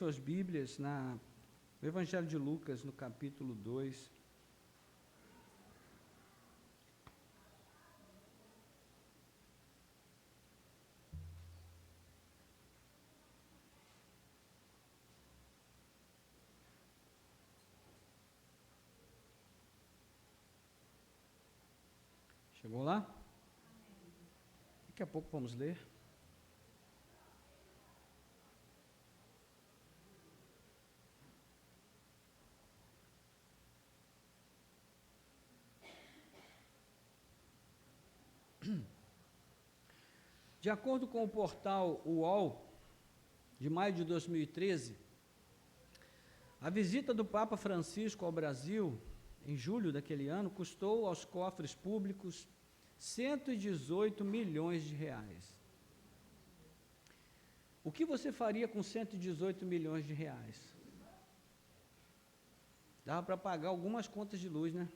Suas Bíblias no Evangelho de Lucas, no capítulo 2. Chegou lá? Daqui a pouco vamos ler. De acordo com o portal UOL, de maio de 2013, a visita do Papa Francisco ao Brasil, em julho daquele ano, custou aos cofres públicos 118 milhões de reais. O que você faria com 118 milhões de reais? Dava para pagar algumas contas de luz, né?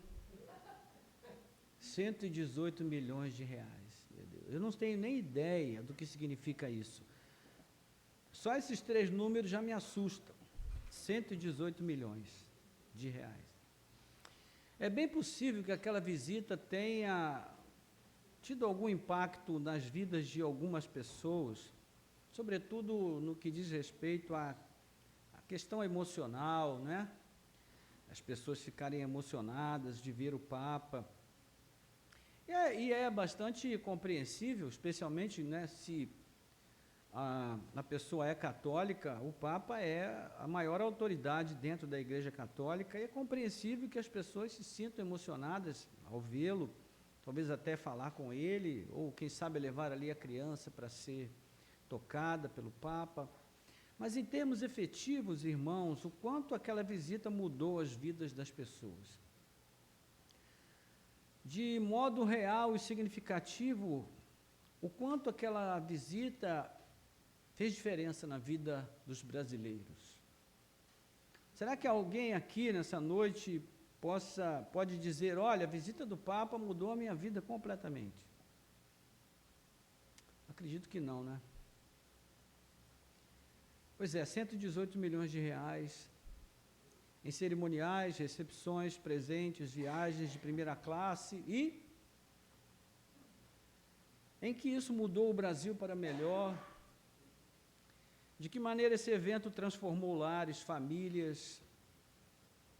118 milhões de reais. Meu Deus. Eu não tenho nem ideia do que significa isso. Só esses três números já me assustam. 118 milhões de reais. É bem possível que aquela visita tenha tido algum impacto nas vidas de algumas pessoas, sobretudo no que diz respeito à questão emocional, né? As pessoas ficarem emocionadas de ver o Papa. E é bastante compreensível, especialmente, né, se a pessoa é católica. O Papa é a maior autoridade dentro da Igreja Católica, e é compreensível que as pessoas se sintam emocionadas ao vê-lo, talvez até falar com ele, ou quem sabe levar ali a criança para ser tocada pelo Papa. Mas em termos efetivos, irmãos, o quanto aquela visita mudou as vidas das pessoas. De modo real e significativo, o quanto aquela visita fez diferença na vida dos brasileiros. Será que alguém aqui nessa noite pode dizer: olha, a visita do Papa mudou a minha vida completamente? Acredito que não, né? Pois é, 118 milhões de reais em cerimoniais, recepções, presentes, viagens de primeira classe, e em que isso mudou o Brasil para melhor? De que maneira esse evento transformou lares, famílias?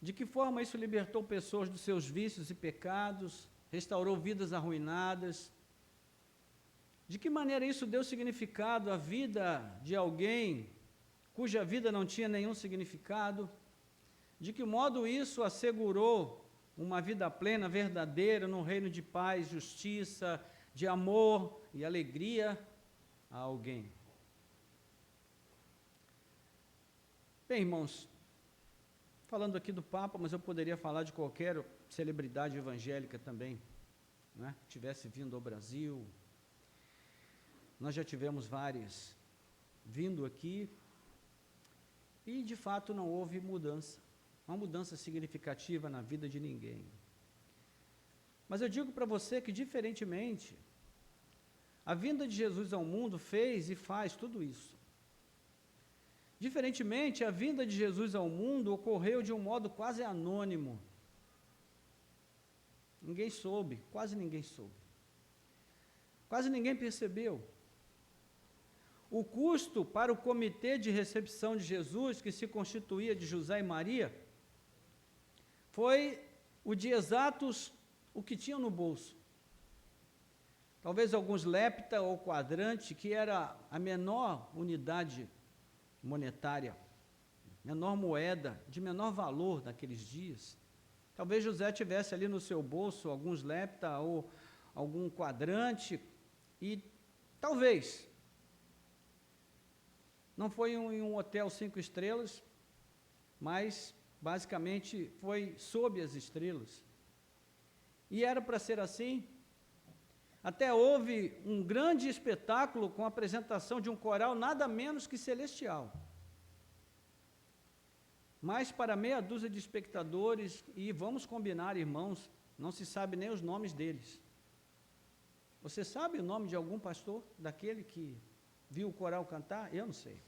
De que forma isso libertou pessoas dos seus vícios e pecados, restaurou vidas arruinadas? De que maneira isso deu significado à vida de alguém cuja vida não tinha nenhum significado? De que modo isso assegurou uma vida plena, verdadeira, num reino de paz, justiça, de amor e alegria a alguém? Bem, irmãos, falando aqui do Papa, mas eu poderia falar de qualquer celebridade evangélica também, né, que tivesse vindo ao Brasil. Nós já tivemos várias vindo aqui e, de fato, não houve mudança, uma mudança significativa na vida de ninguém. Mas eu digo para você que, diferentemente, a vinda de Jesus ao mundo fez e faz tudo isso. Diferentemente, a vinda de Jesus ao mundo ocorreu de um modo quase anônimo. Ninguém soube, quase ninguém soube. Quase ninguém percebeu. O custo para o comitê de recepção de Jesus, que se constituía de José e Maria, foi o de exatos o que tinham no bolso. Talvez alguns lepta ou quadrante, que era a menor unidade monetária, menor moeda, de menor valor naqueles dias. Talvez José tivesse ali no seu bolso alguns lepta ou algum quadrante, e talvez não foi em um hotel 5 estrelas, mas basicamente foi sob as estrelas. E era para ser assim. Até houve um grande espetáculo com a apresentação de um coral nada menos que celestial. Mas para meia dúzia de espectadores, e vamos combinar, irmãos, não se sabe nem os nomes deles. Você sabe o nome de algum pastor daquele que viu o coral cantar? Eu não sei.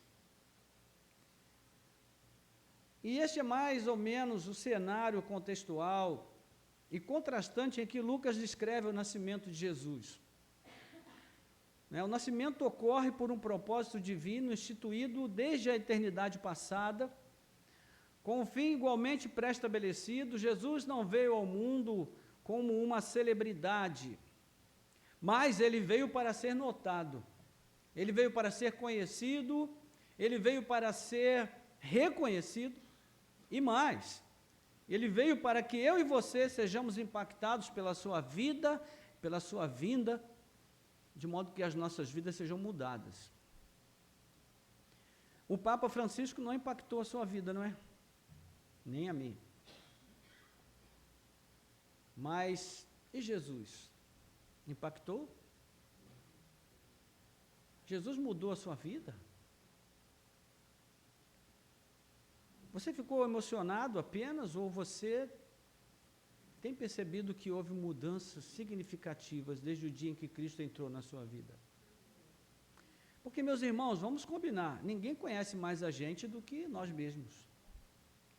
E este é mais ou menos o cenário contextual e contrastante em que Lucas descreve o nascimento de Jesus. O nascimento ocorre por um propósito divino instituído desde a eternidade passada, com um fim igualmente pré-estabelecido. Jesus não veio ao mundo como uma celebridade, mas ele veio para ser notado, ele veio para ser conhecido, ele veio para ser reconhecido, e mais, ele veio para que eu e você sejamos impactados pela sua vida, pela sua vinda, de modo que as nossas vidas sejam mudadas. O Papa Francisco não impactou a sua vida, não é? Nem a minha. Mas, e Jesus? Impactou? Jesus mudou a sua vida? Você ficou emocionado apenas, ou você tem percebido que houve mudanças significativas desde o dia em que Cristo entrou na sua vida? Porque, meus irmãos, vamos combinar, ninguém conhece mais a gente do que nós mesmos.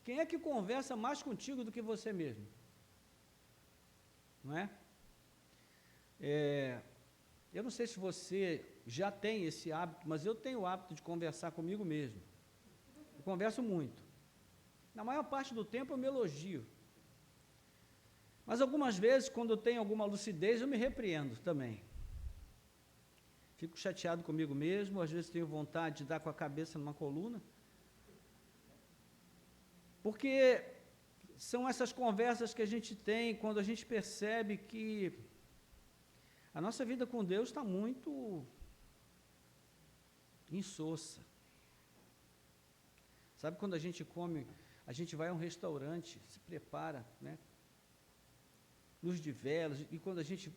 Quem é que conversa mais contigo do que você mesmo? Não é? Eu não sei se você já tem esse hábito, mas eu tenho o hábito de conversar comigo mesmo. Eu converso muito. Na maior parte do tempo eu me elogio. Mas algumas vezes, quando eu tenho alguma lucidez, eu me repreendo também. Fico chateado comigo mesmo, às vezes tenho vontade de dar com a cabeça numa coluna. Porque são essas conversas que a gente tem quando a gente percebe que a nossa vida com Deus está muito insossa. Sabe quando a gente come, a gente vai a um restaurante, se prepara, né? Luz de velas, e quando a gente...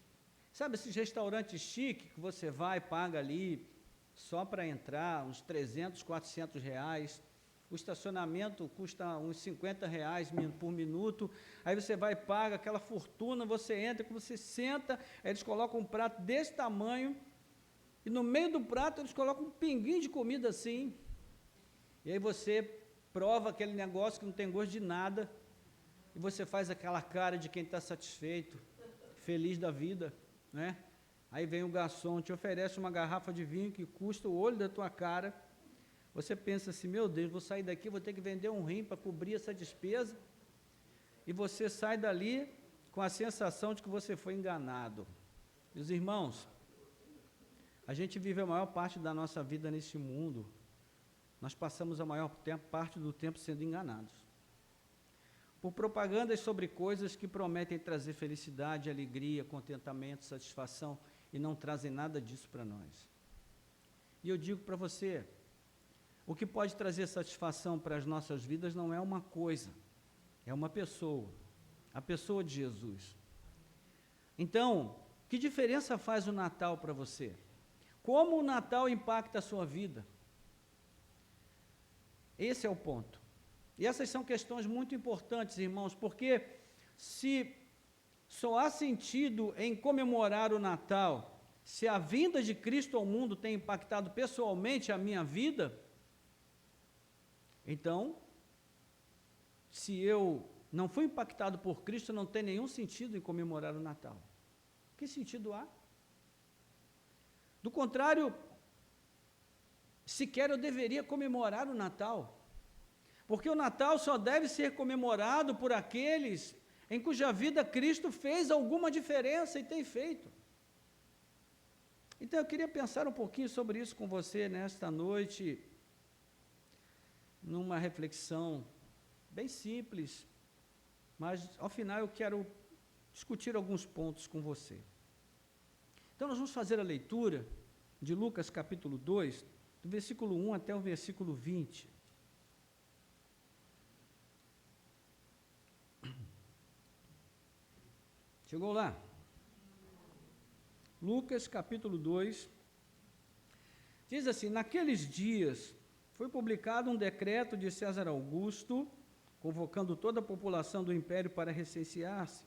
Sabe esses restaurantes chiques que você vai, paga ali, só para entrar, uns 300, 400 reais, o estacionamento custa uns 50 reais por minuto, aí você vai e paga aquela fortuna, você entra, quando você senta, aí eles colocam um prato desse tamanho, e no meio do prato eles colocam um pinguinho de comida assim, e aí você prova aquele negócio que não tem gosto de nada, e você faz aquela cara de quem está satisfeito, feliz da vida, né? Aí vem o garçom, te oferece uma garrafa de vinho que custa o olho da tua cara, você pensa assim, meu Deus, vou sair daqui, vou ter que vender um rim para cobrir essa despesa, e você sai dali com a sensação de que você foi enganado. Meus irmãos, a gente vive a maior parte da nossa vida nesse mundo, nós passamos a maior parte do tempo sendo enganados, por propagandas sobre coisas que prometem trazer felicidade, alegria, contentamento, satisfação, e não trazem nada disso para nós. E eu digo para você, o que pode trazer satisfação para as nossas vidas não é uma coisa, é uma pessoa, a pessoa de Jesus. Então, que diferença faz o Natal para você? Como o Natal impacta a sua vida? Esse é o ponto. E essas são questões muito importantes, irmãos, porque se só há sentido em comemorar o Natal, se a vinda de Cristo ao mundo tem impactado pessoalmente a minha vida, então, se eu não fui impactado por Cristo, não tem nenhum sentido em comemorar o Natal. Que sentido há? Do contrário, sequer eu deveria comemorar o Natal, porque o Natal só deve ser comemorado por aqueles em cuja vida Cristo fez alguma diferença e tem feito. Então eu queria pensar um pouquinho sobre isso com você nesta noite, numa reflexão bem simples, mas ao final eu quero discutir alguns pontos com você. Então nós vamos fazer a leitura de Lucas capítulo 2, do versículo 1 até o versículo 20. Chegou lá? Lucas capítulo 2, diz assim, naqueles dias foi publicado um decreto de César Augusto, convocando toda a população do império para recensear-se.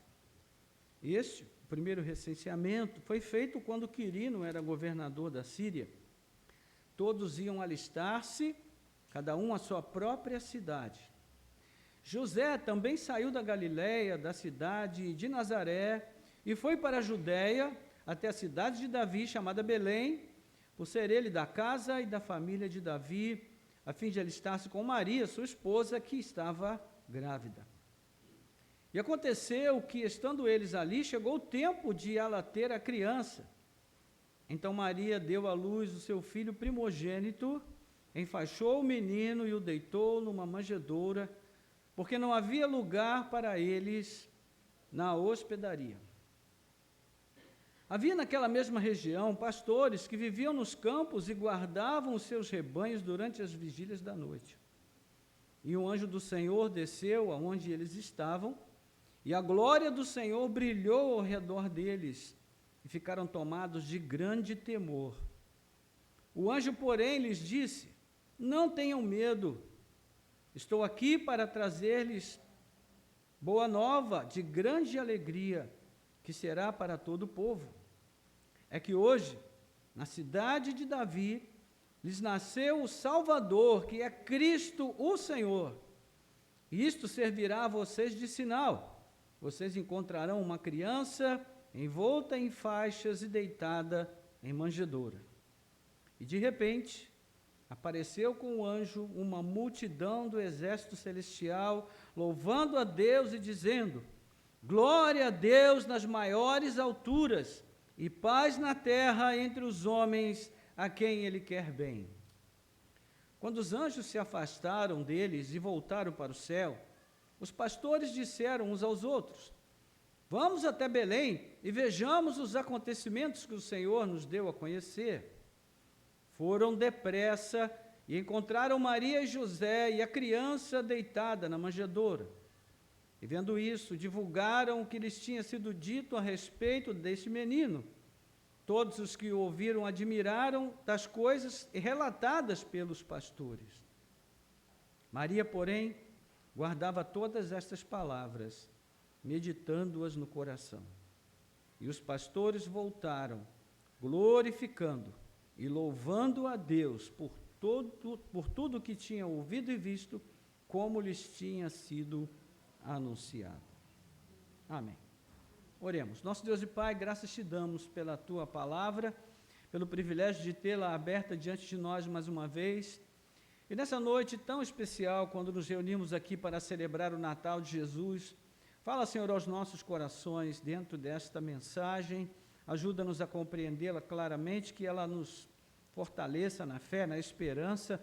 Este, o primeiro recenseamento, foi feito quando Quirino era governador da Síria. Todos iam alistar-se, cada um à sua própria cidade. José também saiu da Galiléia, da cidade de Nazaré, e foi para a Judéia, até a cidade de Davi, chamada Belém, por ser ele da casa e da família de Davi, a fim de alistar-se com Maria, sua esposa, que estava grávida. E aconteceu que, estando eles ali, chegou o tempo de ela ter a criança. Então Maria deu à luz o seu filho primogênito, enfaixou o menino e o deitou numa manjedoura, porque não havia lugar para eles na hospedaria. Havia naquela mesma região pastores que viviam nos campos e guardavam os seus rebanhos durante as vigílias da noite. E um anjo do Senhor desceu aonde eles estavam, e a glória do Senhor brilhou ao redor deles, e ficaram tomados de grande temor. O anjo, porém, lhes disse: não tenham medo, estou aqui para trazer-lhes boa nova de grande alegria, que será para todo o povo. É que hoje, na cidade de Davi, lhes nasceu o Salvador, que é Cristo o Senhor. E isto servirá a vocês de sinal. Vocês encontrarão uma criança envolta em faixas e deitada em manjedoura. E de repente, apareceu com o anjo uma multidão do exército celestial, louvando a Deus e dizendo: glória a Deus nas maiores alturas, e paz na terra entre os homens a quem Ele quer bem. Quando os anjos se afastaram deles e voltaram para o céu, os pastores disseram uns aos outros: vamos até Belém e vejamos os acontecimentos que o Senhor nos deu a conhecer. Foram depressa e encontraram Maria e José e a criança deitada na manjedoura. E vendo isso, divulgaram o que lhes tinha sido dito a respeito deste menino. Todos os que o ouviram admiraram das coisas relatadas pelos pastores. Maria, porém, guardava todas estas palavras, meditando-as no coração. E os pastores voltaram, glorificando e louvando a Deus por tudo que tinham ouvido e visto, como lhes tinha sido anunciado. Amém. Oremos. Nosso Deus e Pai, graças te damos pela tua palavra, pelo privilégio de tê-la aberta diante de nós mais uma vez. E nessa noite tão especial, quando nos reunimos aqui para celebrar o Natal de Jesus, fala, Senhor, aos nossos corações dentro desta mensagem, ajuda-nos a compreendê-la claramente, que ela nos fortaleça na fé, na esperança,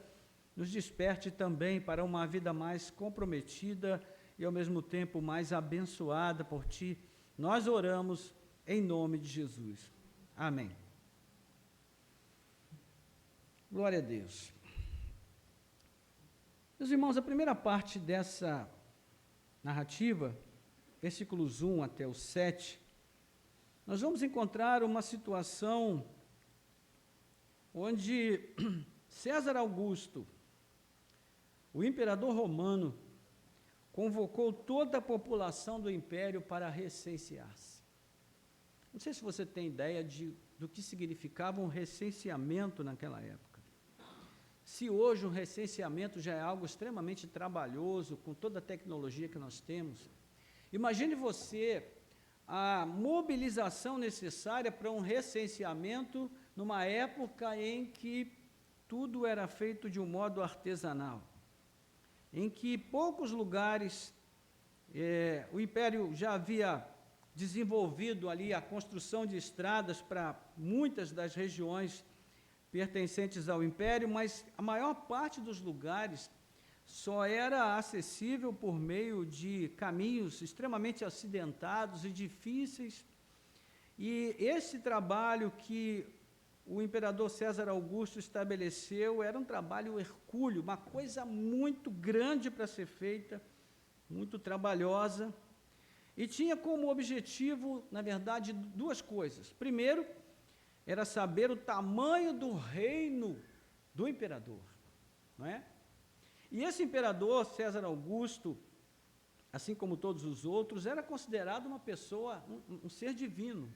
nos desperte também para uma vida mais comprometida e, ao mesmo tempo, mais abençoada por Ti. Nós oramos em nome de Jesus. Amém. Glória a Deus. Meus irmãos, a primeira parte dessa narrativa, versículos 1 até o 7, nós vamos encontrar uma situação onde César Augusto, o imperador romano, convocou toda a população do império para recensear-se. Não sei se você tem ideia do que significava um recenseamento naquela época. Se hoje o recenseamento já é algo extremamente trabalhoso, com toda a tecnologia que nós temos, imagine você a mobilização necessária para um recenseamento numa época em que tudo era feito de um modo artesanal, em que poucos lugares, o Império já havia desenvolvido ali a construção de estradas para muitas das regiões pertencentes ao Império, mas a maior parte dos lugares só era acessível por meio de caminhos extremamente acidentados e difíceis. E esse trabalho que o imperador César Augusto estabeleceu era um trabalho hercúleo, uma coisa muito grande para ser feita, muito trabalhosa, e tinha como objetivo, na verdade, duas coisas. Primeiro, era saber o tamanho do reino do imperador, não é? E esse imperador, César Augusto, assim como todos os outros, era considerado uma pessoa, um ser divino,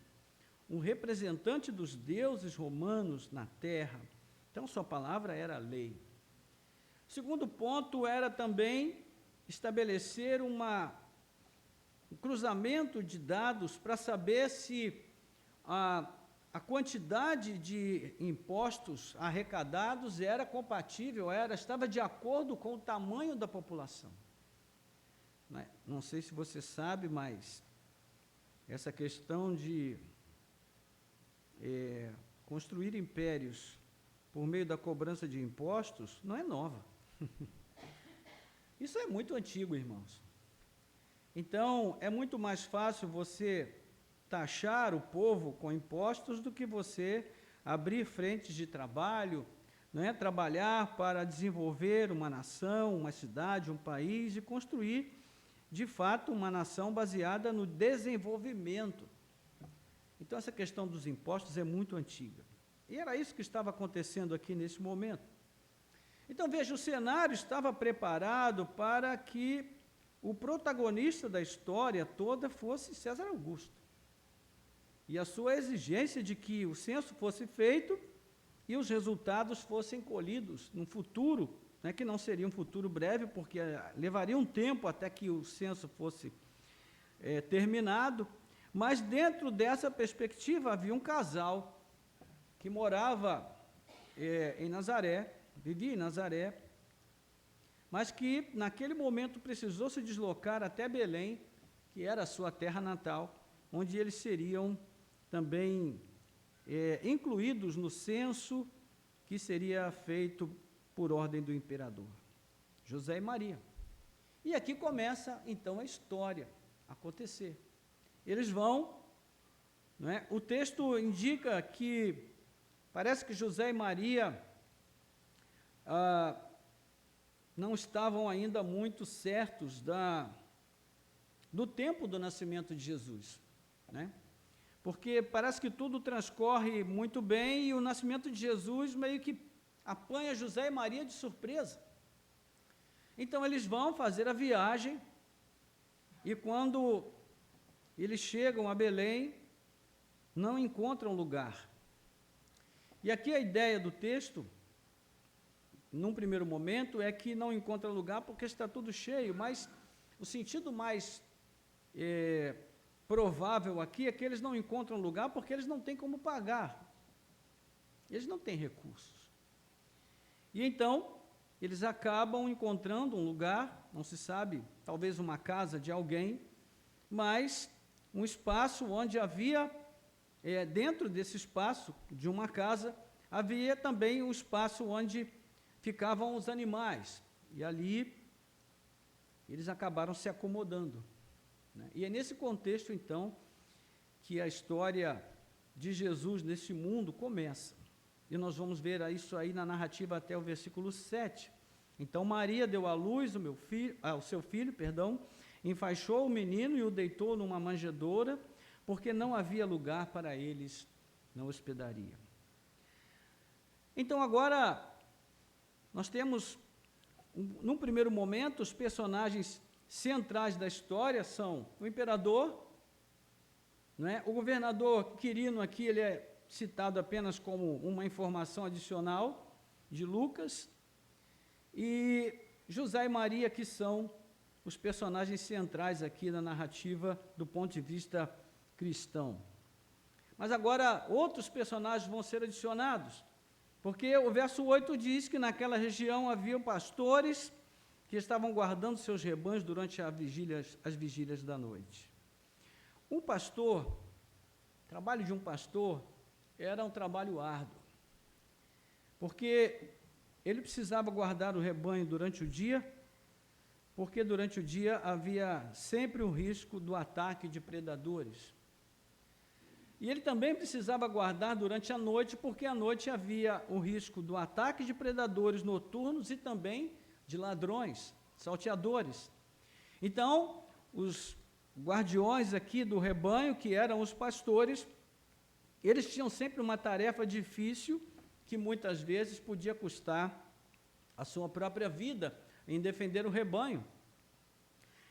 um representante dos deuses romanos na terra. Então, sua palavra era a lei. O segundo ponto era também estabelecer um cruzamento de dados para saber se a quantidade de impostos arrecadados era compatível, estava de acordo com o tamanho da população. Não sei se você sabe, mas essa questão de construir impérios por meio da cobrança de impostos não é nova. Isso é muito antigo, irmãos. Então, é muito mais fácil você taxar o povo com impostos do que você abrir frentes de trabalho, trabalhar para desenvolver uma nação, uma cidade, um país e construir, de fato, uma nação baseada no desenvolvimento. Então, essa questão dos impostos é muito antiga. E era isso que estava acontecendo aqui nesse momento. Então, veja, o cenário estava preparado para que o protagonista da história toda fosse César Augusto. E a sua exigência de que o censo fosse feito e os resultados fossem colhidos num futuro, que não seria um futuro breve, porque levaria um tempo até que o censo fosse terminado, mas dentro dessa perspectiva havia um casal que morava em Nazaré, vivia em Nazaré, mas que naquele momento precisou se deslocar até Belém, que era a sua terra natal, onde eles seriam também incluídos no censo que seria feito por ordem do imperador, José e Maria. E aqui começa, então, a história a acontecer. Eles vão, o texto indica que parece que José e Maria não estavam ainda muito certos do tempo do nascimento de Jesus, porque parece que tudo transcorre muito bem e o nascimento de Jesus meio que apanha José e Maria de surpresa. Então, eles vão fazer a viagem e quando eles chegam a Belém, não encontram lugar. E aqui a ideia do texto, num primeiro momento, é que não encontra lugar porque está tudo cheio, mas o sentido mais provável aqui é que eles não encontram lugar porque eles não têm como pagar. Eles não têm recursos. E então, eles acabam encontrando um lugar, não se sabe, talvez uma casa de alguém, mas um espaço onde havia, dentro desse espaço de uma casa, havia também um espaço onde ficavam os animais. E ali, eles acabaram se acomodando. E é nesse contexto, então, que a história de Jesus nesse mundo começa. E nós vamos ver isso aí na narrativa até o versículo 7. Então, Maria deu à luz ao seu filho, enfaixou o menino e o deitou numa manjedoura, porque não havia lugar para eles na hospedaria. Então, agora, nós temos, num primeiro momento, os personagens centrais da história são o imperador, o governador Quirino aqui, ele é citado apenas como uma informação adicional de Lucas, e José e Maria, que são os personagens centrais aqui na narrativa do ponto de vista cristão. Mas agora outros personagens vão ser adicionados, porque o verso 8 diz que naquela região haviam pastores que estavam guardando seus rebanhos durante as vigílias da noite. O trabalho de um pastor era um trabalho árduo, porque ele precisava guardar o rebanho durante o dia, porque durante o dia havia sempre o risco do ataque de predadores. E ele também precisava guardar durante a noite, porque à noite havia o risco do ataque de predadores noturnos e também de ladrões, salteadores. Então, os guardiões aqui do rebanho, que eram os pastores, eles tinham sempre uma tarefa difícil, que muitas vezes podia custar a sua própria vida em defender o rebanho.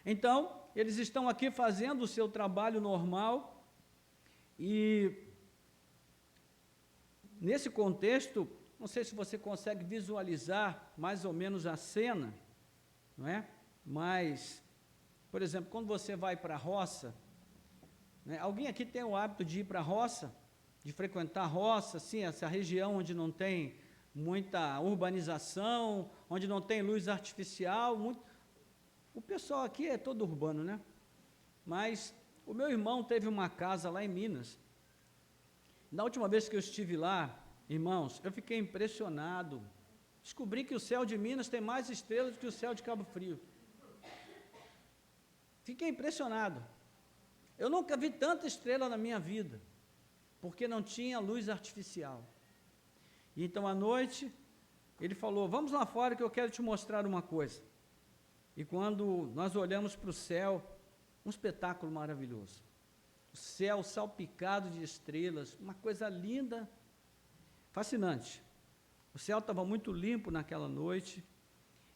Então, eles estão aqui fazendo o seu trabalho normal e, nesse contexto, não sei se você consegue visualizar mais ou menos a cena, não é? mas, por exemplo, quando você vai para a roça, né, alguém aqui tem o hábito de ir para a roça, de frequentar a roça, assim, essa região onde não tem muita urbanização, onde não tem luz artificial, o pessoal aqui é todo urbano, né? Mas o meu irmão teve uma casa lá em Minas. Na última vez que eu estive lá, irmãos, eu fiquei impressionado. Descobri que o céu de Minas tem mais estrelas do que o céu de Cabo Frio. Fiquei impressionado. Eu nunca vi tanta estrela na minha vida, porque não tinha luz artificial. E então, à noite, ele falou, vamos lá fora que eu quero te mostrar uma coisa. E quando nós olhamos para o céu, um espetáculo maravilhoso. O céu salpicado de estrelas, uma coisa linda, fascinante. O céu estava muito limpo naquela noite.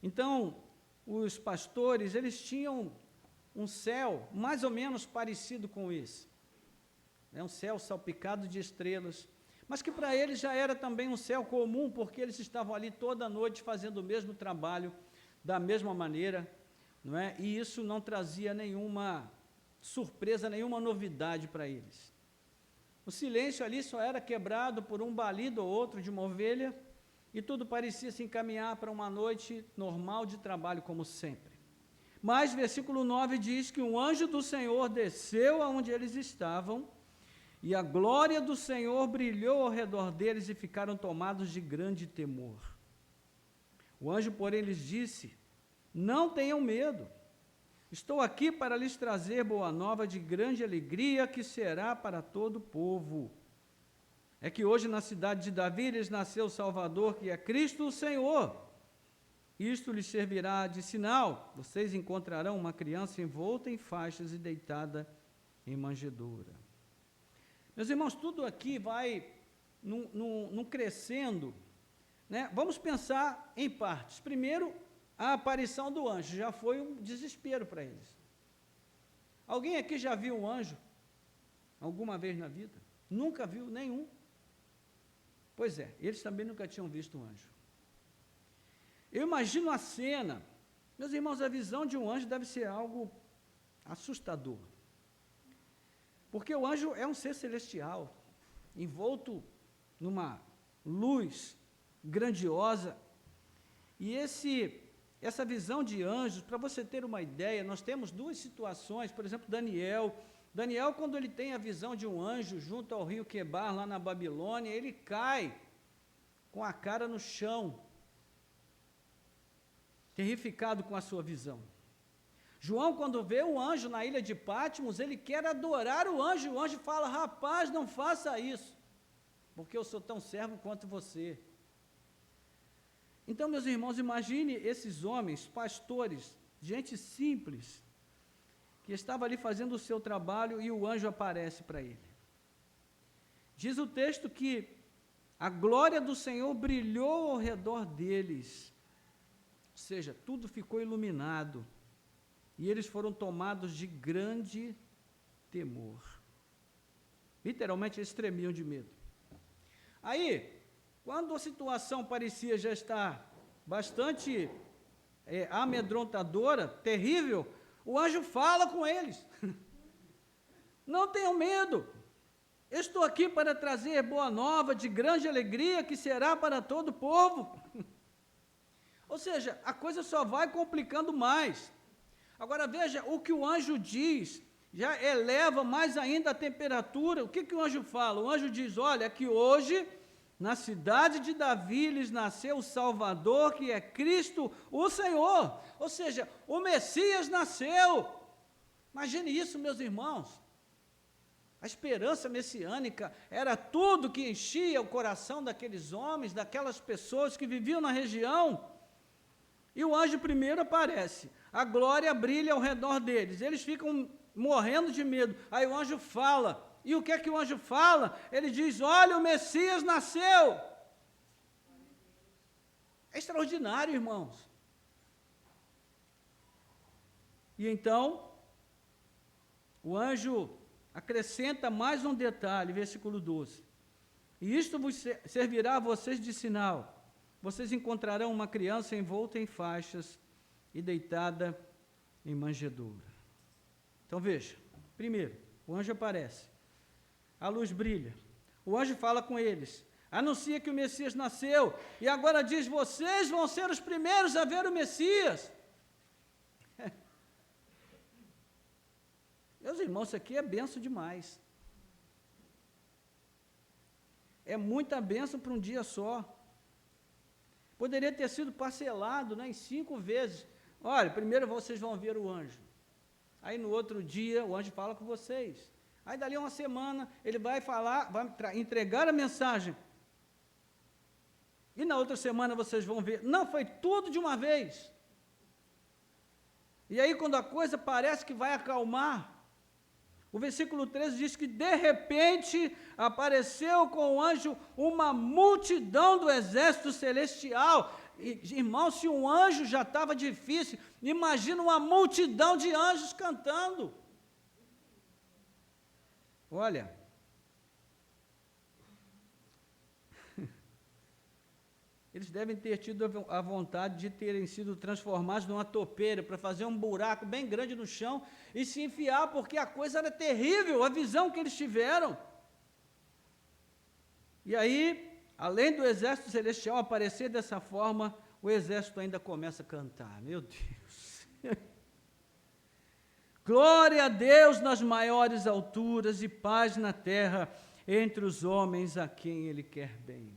Então, os pastores, eles tinham um céu mais ou menos parecido com esse. Um céu salpicado de estrelas, mas que para eles já era também um céu comum, porque eles estavam ali toda noite fazendo o mesmo trabalho, da mesma maneira, não é? E isso não trazia nenhuma surpresa, nenhuma novidade para eles. O silêncio ali só era quebrado por um balido ou outro de uma ovelha, e tudo parecia se encaminhar para uma noite normal de trabalho, como sempre. Mas, versículo 9 diz que um anjo do Senhor desceu aonde eles estavam, e a glória do Senhor brilhou ao redor deles e ficaram tomados de grande temor. O anjo, porém, lhes disse, não tenham medo, estou aqui para lhes trazer boa nova de grande alegria, que será para todo o povo. É que hoje na cidade de Davi lhes nasceu o Salvador, que é Cristo o Senhor. Isto lhes servirá de sinal, vocês encontrarão uma criança envolta em faixas e deitada em manjedoura. Meus irmãos, tudo aqui vai num crescendo, né? Vamos pensar em partes. Primeiro, a aparição do anjo, já foi um desespero para eles. Alguém aqui já viu um anjo? Alguma vez na vida? Nunca viu nenhum? Pois é, eles também nunca tinham visto um anjo. Eu imagino a cena, meus irmãos, a visão de um anjo deve ser algo assustador. Porque o anjo é um ser celestial, envolto numa luz grandiosa. E essa visão de anjos, para você ter uma ideia, nós temos duas situações, por exemplo, Daniel, quando ele tem a visão de um anjo junto ao rio Quebar, lá na Babilônia, ele cai com a cara no chão, terrificado com a sua visão. João, quando vê um anjo na ilha de Patmos, ele quer adorar o anjo fala, rapaz, não faça isso, porque eu sou tão servo quanto você. Então, meus irmãos, imagine esses homens, pastores, gente simples, que estava ali fazendo o seu trabalho e o anjo aparece para ele. Diz o texto que a glória do Senhor brilhou ao redor deles, ou seja, tudo ficou iluminado, e eles foram tomados de grande temor. Literalmente, eles tremiam de medo. Aí, quando a situação parecia já estar bastante amedrontadora, terrível, o anjo fala com eles. Não tenham medo, eu estou aqui para trazer boa nova de grande alegria, que será para todo o povo. Ou seja, a coisa só vai complicando mais. Agora veja, o que o anjo diz, já eleva mais ainda a temperatura. O que o anjo fala? O anjo diz, olha, que hoje, na cidade de Davi, lhes nasceu o Salvador, que é Cristo o Senhor. Ou seja, o Messias nasceu. Imagine isso, meus irmãos. A esperança messiânica era tudo que enchia o coração daqueles homens, daquelas pessoas que viviam na região. E o anjo primeiro aparece, a glória brilha ao redor deles, eles ficam morrendo de medo. Aí o anjo fala, e o que é que o anjo fala? Ele diz, olha, o Messias nasceu. É extraordinário, irmãos. E então, o anjo acrescenta mais um detalhe, versículo 12. E isto vos servirá a vocês de sinal. Vocês encontrarão uma criança envolta em faixas e deitada em manjedoura. Então veja, primeiro, o anjo aparece, a luz brilha, o anjo fala com eles, anuncia que o Messias nasceu, e agora diz, vocês vão ser os primeiros a ver o Messias. Meus irmãos, isso aqui é benção demais. É muita bênção para um dia só. Poderia ter sido parcelado, né, em 5 vezes. Olha, primeiro vocês vão ver o anjo. Aí no outro dia o anjo fala com vocês. Aí dali uma semana ele vai falar, vai entregar a mensagem. E na outra semana vocês vão ver. Não, foi tudo de uma vez. E aí quando a coisa parece que vai acalmar, o versículo 13 diz que de repente apareceu com o anjo uma multidão do exército celestial. E, irmão, se um anjo já estava difícil, imagina uma multidão de anjos cantando. Olha, eles devem ter tido a vontade de terem sido transformados numa topeira, para fazer um buraco bem grande no chão e se enfiar, porque a coisa era terrível, a visão que eles tiveram. E aí, além do exército celestial aparecer dessa forma, o exército ainda começa a cantar. Meu Deus! Glória a Deus nas maiores alturas e paz na terra entre os homens a quem Ele quer bem.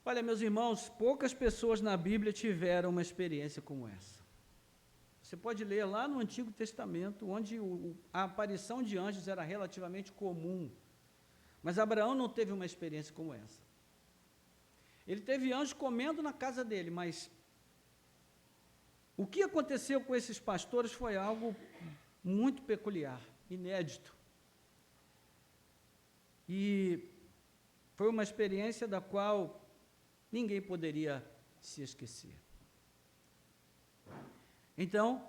Olha, meus irmãos, poucas pessoas na Bíblia tiveram uma experiência como essa. Você pode ler lá no Antigo Testamento, onde a aparição de anjos era relativamente comum. Mas Abraão não teve uma experiência como essa. Ele teve anjos comendo na casa dele, mas o que aconteceu com esses pastores foi algo muito peculiar, inédito. E foi uma experiência da qual ninguém poderia se esquecer. Então,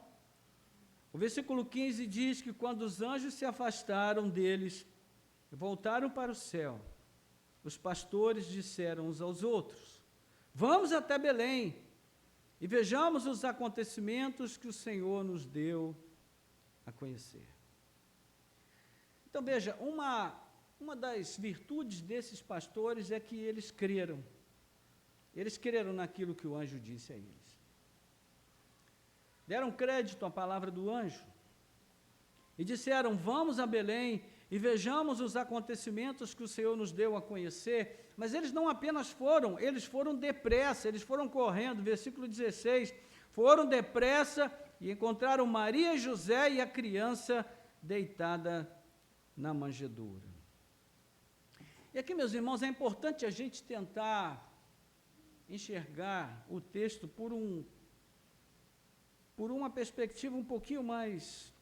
o versículo 15 diz que quando os anjos se afastaram deles, voltaram para o céu, os pastores disseram uns aos outros, vamos até Belém e vejamos os acontecimentos que o Senhor nos deu a conhecer. Então veja, uma das virtudes desses pastores é que eles creram. Eles creram naquilo que o anjo disse a eles. Deram crédito à palavra do anjo e disseram, vamos a Belém e vejamos os acontecimentos que o Senhor nos deu a conhecer. Mas eles não apenas foram, eles foram depressa, eles foram correndo. Versículo 16, foram depressa e encontraram Maria e José e a criança deitada na manjedoura. E aqui, meus irmãos, é importante a gente tentar enxergar o texto por uma perspectiva um pouquinho mais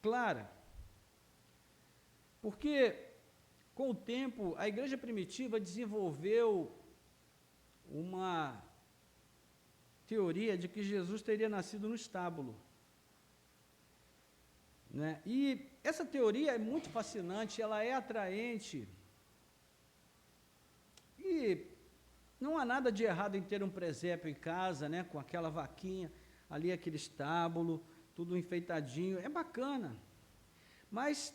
clara. Porque, com o tempo, a igreja primitiva desenvolveu uma teoria de que Jesus teria nascido no estábulo. Né? E essa teoria é muito fascinante, ela é atraente. E não há nada de errado em ter um presépio em casa, né, com aquela vaquinha, ali aquele estábulo, tudo enfeitadinho, é bacana. Mas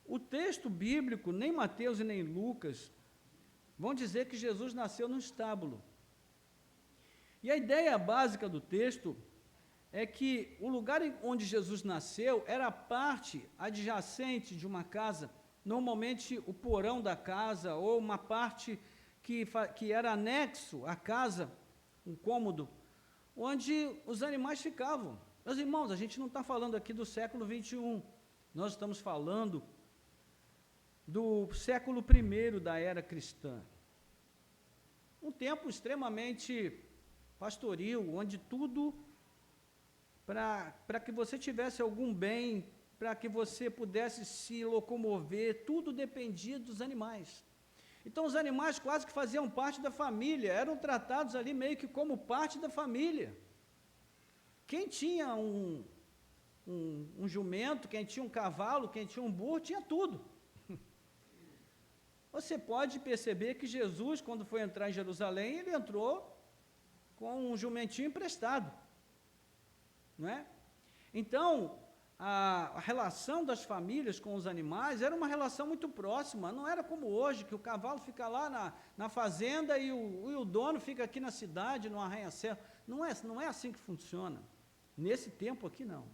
o texto bíblico, nem Mateus e nem Lucas, vão dizer que Jesus nasceu no estábulo. E a ideia básica do texto é que o lugar onde Jesus nasceu era a parte adjacente de uma casa, normalmente o porão da casa, ou uma parte que era anexo à casa, um cômodo, onde os animais ficavam. Meus irmãos, a gente não está falando aqui do século 21, nós estamos falando do século I da era cristã. Um tempo extremamente pastoril, onde tudo, para que você tivesse algum bem, para que você pudesse se locomover, tudo dependia dos animais. Então, os animais quase que faziam parte da família, eram tratados ali meio que como parte da família. Quem tinha um jumento, quem tinha um cavalo, quem tinha um burro, tinha tudo. Você pode perceber que Jesus, quando foi entrar em Jerusalém, ele entrou com um jumentinho emprestado, não é? Então, a relação das famílias com os animais era uma relação muito próxima, não era como hoje, que o cavalo fica lá na fazenda e o dono fica aqui na cidade, no arranha-céu. Não é assim que funciona. Nesse tempo aqui, não.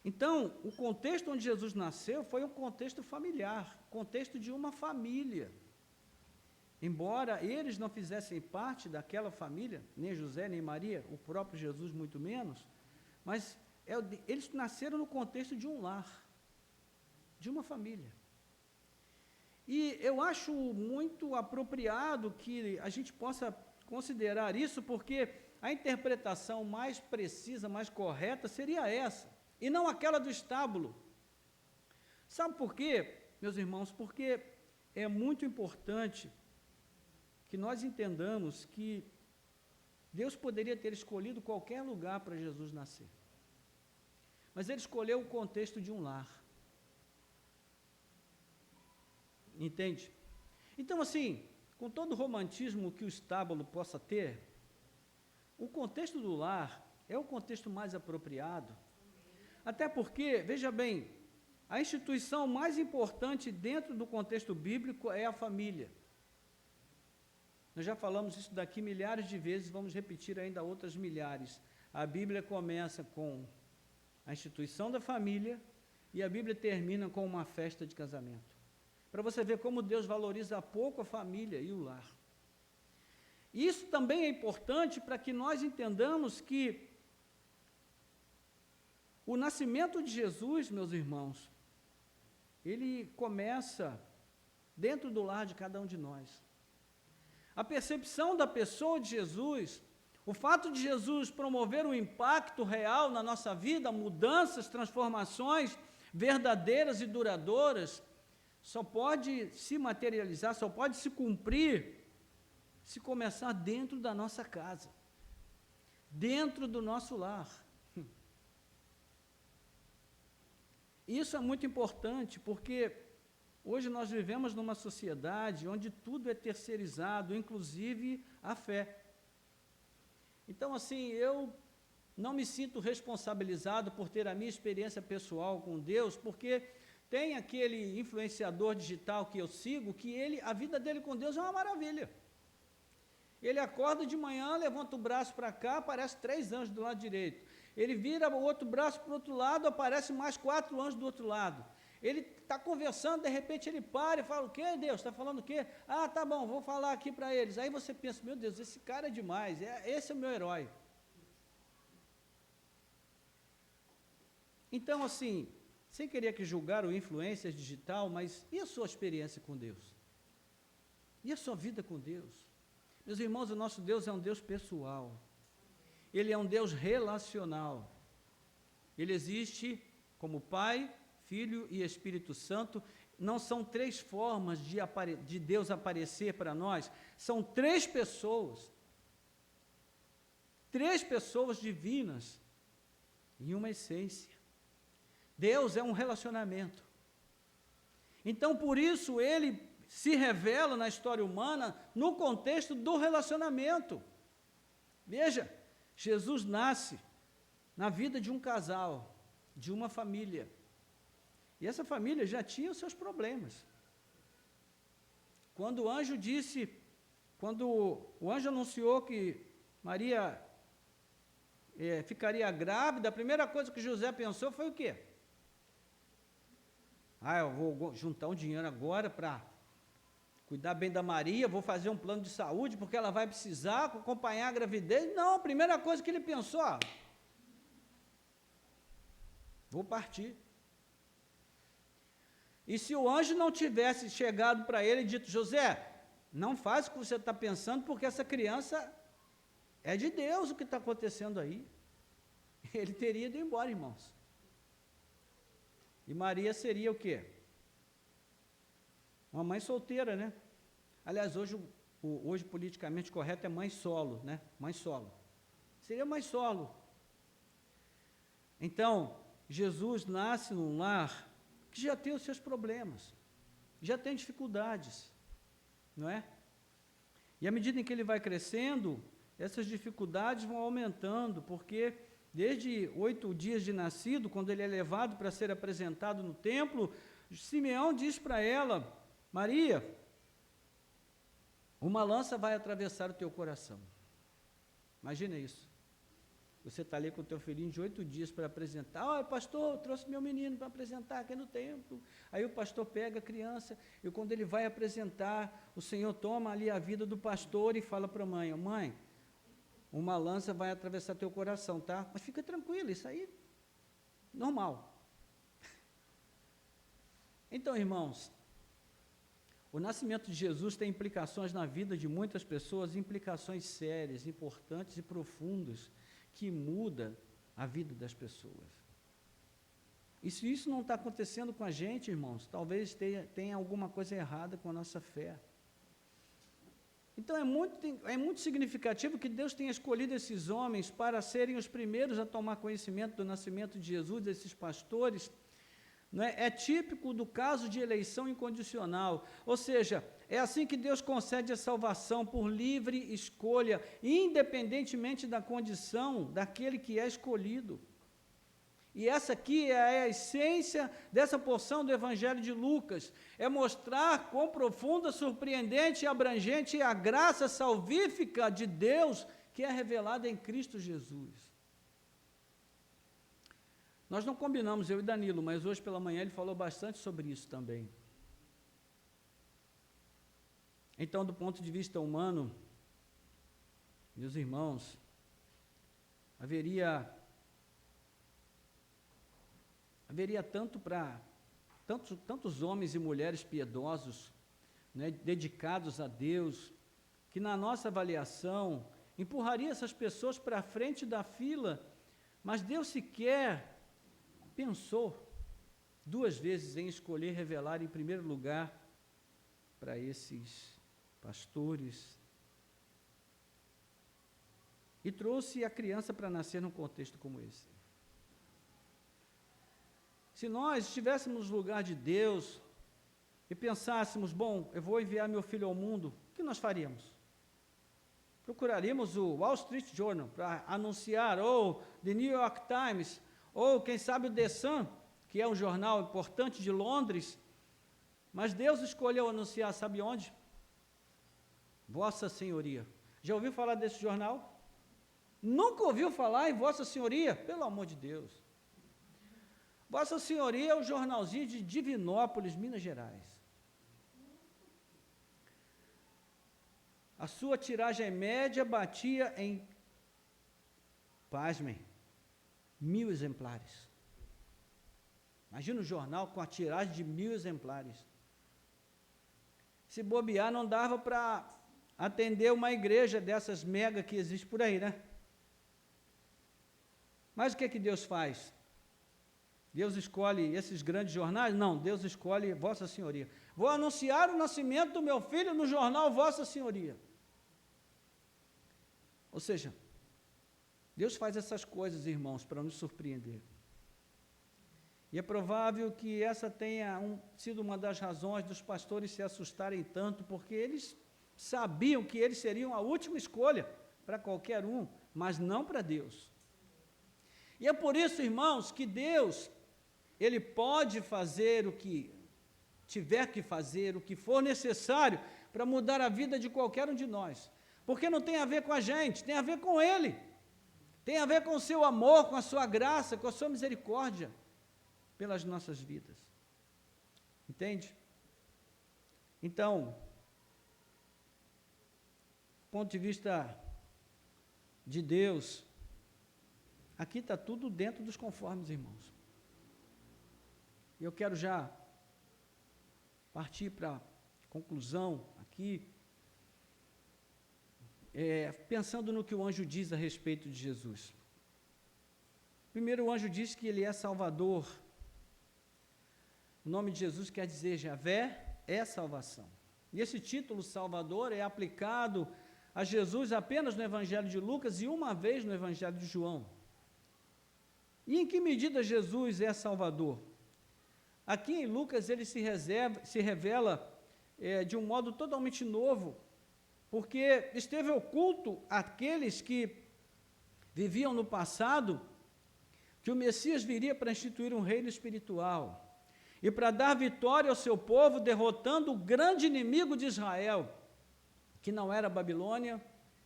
Então, o contexto onde Jesus nasceu foi um contexto familiar, contexto de uma família. Embora eles não fizessem parte daquela família, nem José, nem Maria, o próprio Jesus muito menos, mas eles nasceram no contexto de um lar, de uma família. E eu acho muito apropriado que a gente possa considerar isso, porque a interpretação mais precisa, mais correta, seria essa, e não aquela do estábulo. Sabe por quê, meus irmãos? Porque é muito importante que nós entendamos que Deus poderia ter escolhido qualquer lugar para Jesus nascer. Mas Ele escolheu o contexto de um lar. Entende? Então, assim, com todo o romantismo que o estábulo possa ter, o contexto do lar é o contexto mais apropriado. Até porque, veja bem, a instituição mais importante dentro do contexto bíblico é a família. Nós já falamos isso daqui milhares de vezes, vamos repetir ainda outras milhares. A Bíblia começa com a instituição da família e a Bíblia termina com uma festa de casamento. Para você ver como Deus valoriza pouco a família e o lar. Isso também é importante para que nós entendamos que o nascimento de Jesus, meus irmãos, ele começa dentro do lar de cada um de nós. A percepção da pessoa de Jesus, o fato de Jesus promover um impacto real na nossa vida, mudanças, transformações verdadeiras e duradouras, só pode se materializar, só pode se cumprir, se começar dentro da nossa casa, dentro do nosso lar. Isso é muito importante, porque hoje nós vivemos numa sociedade onde tudo é terceirizado, inclusive a fé. Então, assim, eu não me sinto responsabilizado por ter a minha experiência pessoal com Deus, porque tem aquele influenciador digital que eu sigo, que a vida dele com Deus é uma maravilha. Ele acorda de manhã, levanta o braço para cá, aparece 3 anjos do lado direito. Ele vira o outro braço para o outro lado, aparece mais 4 anjos do outro lado. Ele está conversando, de repente ele para e fala, o quê, Deus? Está falando o quê? Ah, tá bom, vou falar aqui para eles. Aí você pensa, meu Deus, esse cara é demais, esse é o meu herói. Então, assim, sem querer que julgar o influência digital, mas e a sua experiência com Deus? E a sua vida com Deus? Meus irmãos, o nosso Deus é um Deus pessoal. Ele é um Deus relacional. Ele existe como Pai, Filho e Espírito Santo. Não são 3 formas de Deus aparecer para nós, são 3 pessoas. 3 pessoas divinas em uma essência. Deus é um relacionamento. Então, por isso, Ele se revela na história humana no contexto do relacionamento. Veja, Jesus nasce na vida de um casal, de uma família. E essa família já tinha os seus problemas. Quando o anjo anunciou que Maria ficaria grávida, a primeira coisa que José pensou foi o quê? Eu vou juntar um dinheiro agora para cuidar bem da Maria, vou fazer um plano de saúde, porque ela vai precisar acompanhar a gravidez. Não, a primeira coisa que ele pensou, vou partir. E se o anjo não tivesse chegado para ele e dito, José, não faz o que você está pensando, porque essa criança é de Deus o que está acontecendo aí. Ele teria ido embora, irmãos. E Maria seria o quê? Uma mãe solteira, né? Aliás, hoje politicamente correto é mãe solo, né? Mãe solo. Seria mãe solo. Então, Jesus nasce num lar que já tem os seus problemas, já tem dificuldades, não é? E à medida em que ele vai crescendo, essas dificuldades vão aumentando, porque desde 8 dias de nascido, quando ele é levado para ser apresentado no templo, Simeão diz para ela: Maria, uma lança vai atravessar o teu coração. Imagina isso. Você está ali com o teu filhinho de 8 dias para apresentar. Pastor, eu trouxe meu menino para apresentar aqui no templo. Aí o pastor pega a criança, e quando ele vai apresentar, o Senhor toma ali a vida do pastor e fala para a mãe: mãe, uma lança vai atravessar teu coração, tá? Mas fica tranquilo, isso aí, normal. Então, irmãos, o nascimento de Jesus tem implicações na vida de muitas pessoas, implicações sérias, importantes e profundas, que muda a vida das pessoas. E se isso não está acontecendo com a gente, irmãos, talvez tenha alguma coisa errada com a nossa fé. Então é muito significativo que Deus tenha escolhido esses homens para serem os primeiros a tomar conhecimento do nascimento de Jesus, esses pastores. Não é? É típico do caso de eleição incondicional, ou seja, é assim que Deus concede a salvação por livre escolha, independentemente da condição daquele que é escolhido. E essa aqui é a essência dessa porção do Evangelho de Lucas, é mostrar quão profunda, surpreendente e abrangente é a graça salvífica de Deus que é revelada em Cristo Jesus. Nós não combinamos, eu e Danilo, mas hoje pela manhã ele falou bastante sobre isso também. Então, do ponto de vista humano, meus irmãos, haveria tantos homens e mulheres piedosos, né, dedicados a Deus, que na nossa avaliação empurraria essas pessoas para a frente da fila, mas Deus sequer pensou 2 vezes em escolher revelar em primeiro lugar para esses pastores, e trouxe a criança para nascer num contexto como esse. Se nós estivéssemos no lugar de Deus e pensássemos: bom, eu vou enviar meu filho ao mundo, o que nós faríamos? Procuraríamos o Wall Street Journal para anunciar, ou The New York Times, ou quem sabe o The Sun, que é um jornal importante de Londres, mas Deus escolheu anunciar, sabe onde? Vossa Senhoria. Já ouviu falar desse jornal? Nunca ouviu falar em Vossa Senhoria? Pelo amor de Deus. Vossa Senhoria é o jornalzinho de Divinópolis, Minas Gerais. A sua tiragem média batia em, pasmem, 1.000 exemplares. Imagina um jornal com a tiragem de 1.000 exemplares. Se bobear, não dava para atender uma igreja dessas mega que existe por aí, né? Mas o que é que Deus faz? Deus escolhe esses grandes jornais? Não, Deus escolhe Vossa Senhoria. Vou anunciar o nascimento do meu filho no jornal Vossa Senhoria. Ou seja, Deus faz essas coisas, irmãos, para nos surpreender. E é provável que essa tenha sido uma das razões dos pastores se assustarem tanto, porque eles sabiam que eles seriam a última escolha para qualquer um, mas não para Deus. E é por isso, irmãos, que Deus, Ele pode fazer o que tiver que fazer, o que for necessário para mudar a vida de qualquer um de nós. Porque não tem a ver com a gente, tem a ver com Ele. Tem a ver com o seu amor, com a sua graça, com a sua misericórdia pelas nossas vidas. Entende? Então, do ponto de vista de Deus, aqui está tudo dentro dos conformes, irmãos. E eu quero já partir para a conclusão aqui, pensando no que o anjo diz a respeito de Jesus. Primeiro, o anjo diz que ele é Salvador. O nome de Jesus quer dizer Javé é salvação. E esse título Salvador é aplicado a Jesus apenas no Evangelho de Lucas e uma vez no Evangelho de João. E em que medida Jesus é Salvador? Aqui em Lucas ele se revela de um modo totalmente novo, porque esteve oculto àqueles que viviam no passado que o Messias viria para instituir um reino espiritual e para dar vitória ao seu povo, derrotando o grande inimigo de Israel, que não era a Babilônia,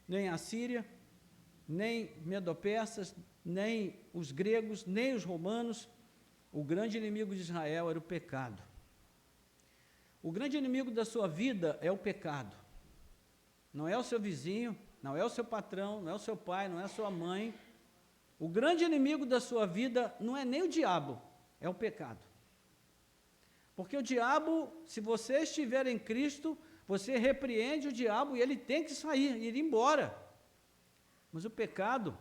nem a Síria, nem Medo-Persas, nem os gregos, nem os romanos. O grande inimigo de Israel era o pecado. O grande inimigo da sua vida é o pecado. Não é o seu vizinho, não é o seu patrão, não é o seu pai, não é a sua mãe. O grande inimigo da sua vida não é nem o diabo, é o pecado. Porque o diabo, se você estiver em Cristo, você repreende o diabo e ele tem que sair, ir embora. Mas o pecado,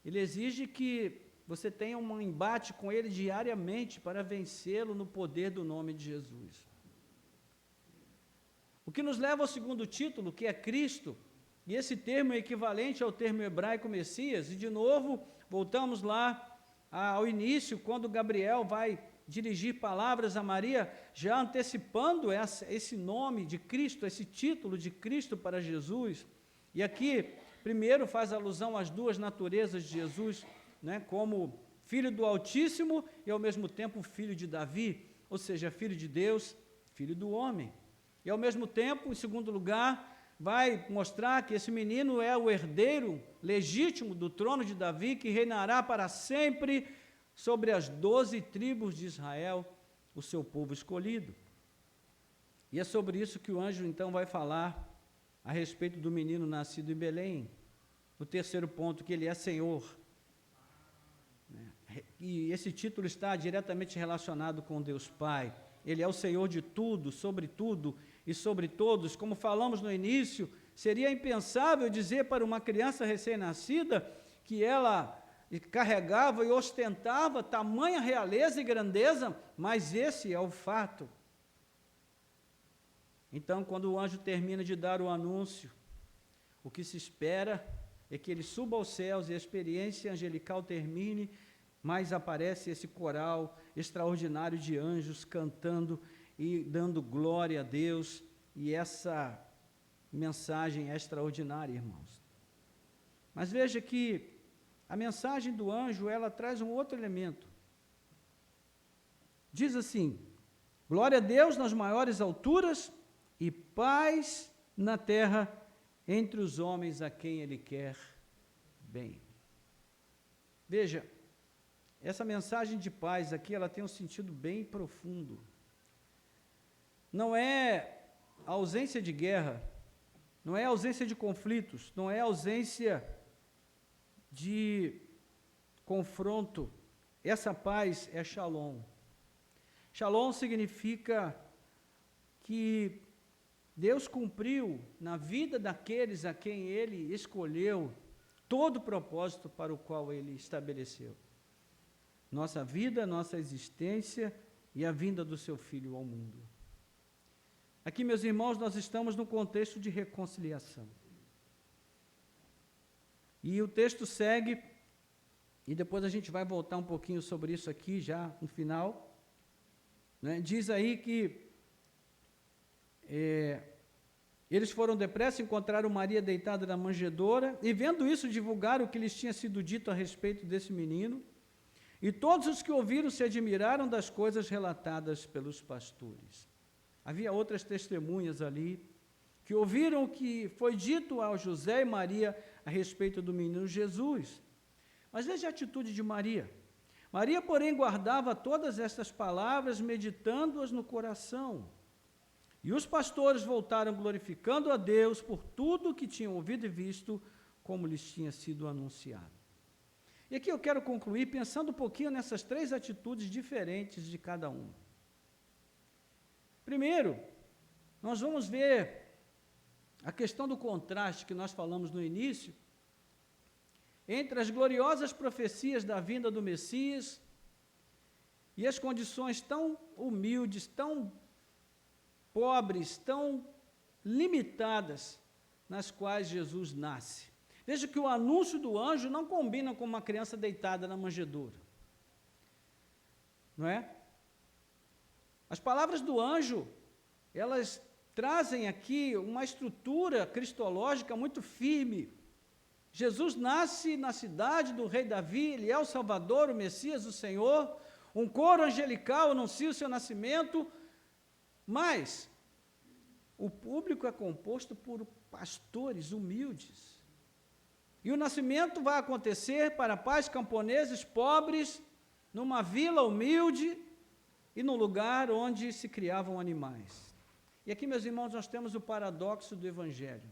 ele exige que você tenha um embate com ele diariamente para vencê-lo no poder do nome de Jesus. O que nos leva ao segundo título, que é Cristo, e esse termo é equivalente ao termo hebraico Messias, e de novo, voltamos lá ao início, quando Gabriel vai dirigir palavras a Maria, já antecipando esse nome de Cristo, esse título de Cristo para Jesus. E aqui, primeiro, faz alusão às duas naturezas de Jesus, né, como filho do Altíssimo e, ao mesmo tempo, filho de Davi, ou seja, filho de Deus, filho do homem. E, ao mesmo tempo, em segundo lugar, vai mostrar que esse menino é o herdeiro legítimo do trono de Davi, que reinará para sempre sobre as 12 tribos de Israel, o seu povo escolhido. E é sobre isso que o anjo, então, vai falar a respeito do menino nascido em Belém. O terceiro ponto, que ele é Senhor. E esse título está diretamente relacionado com Deus Pai. Ele é o Senhor de tudo e sobre todos. Como falamos no início, seria impensável dizer para uma criança recém-nascida que ela carregava e ostentava tamanha realeza e grandeza, mas esse é o fato. Então, quando o anjo termina de dar o anúncio, o que se espera é que ele suba aos céus e a experiência angelical termine, mas aparece esse coral extraordinário de anjos cantando e dando glória a Deus, e essa mensagem é extraordinária, irmãos. Mas veja que a mensagem do anjo, ela traz um outro elemento. Diz assim: glória a Deus nas maiores alturas e paz na terra entre os homens a quem Ele quer bem. Veja, essa mensagem de paz aqui, ela tem um sentido bem profundo. Não é a ausência de guerra, não é a ausência de conflitos, não é a ausência de confronto. Essa paz é Shalom. Shalom significa que Deus cumpriu na vida daqueles a quem Ele escolheu todo o propósito para o qual Ele estabeleceu. Nossa vida, nossa existência e a vinda do Seu Filho ao mundo. Aqui, meus irmãos, nós estamos num contexto de reconciliação. E o texto segue, e depois a gente vai voltar um pouquinho sobre isso aqui já no final, né? Diz aí que eles foram depressa, encontraram Maria deitada na manjedoura, e vendo isso, divulgaram o que lhes tinha sido dito a respeito desse menino, e todos os que ouviram se admiraram das coisas relatadas pelos pastores. Havia outras testemunhas ali, que ouviram o que foi dito ao José e Maria a respeito do menino Jesus. Mas veja a atitude de Maria. Maria, porém, guardava todas estas palavras, meditando-as no coração. E os pastores voltaram glorificando a Deus por tudo o que tinham ouvido e visto, como lhes tinha sido anunciado. E aqui eu quero concluir pensando um pouquinho nessas três atitudes diferentes de cada um. Primeiro, nós vamos ver a questão do contraste que nós falamos no início, entre as gloriosas profecias da vinda do Messias e as condições tão humildes, tão pobres, tão limitadas, nas quais Jesus nasce. Veja que o anúncio do anjo não combina com uma criança deitada na manjedoura. Não é? As palavras do anjo, elas trazem aqui uma estrutura cristológica muito firme. Jesus nasce na cidade do rei Davi, ele é o Salvador, o Messias, o Senhor. Um coro angelical anuncia o seu nascimento, mas o público é composto por pastores humildes. E o nascimento vai acontecer para pais camponeses pobres, numa vila humilde e num lugar onde se criavam animais. E aqui, meus irmãos, nós temos o paradoxo do Evangelho.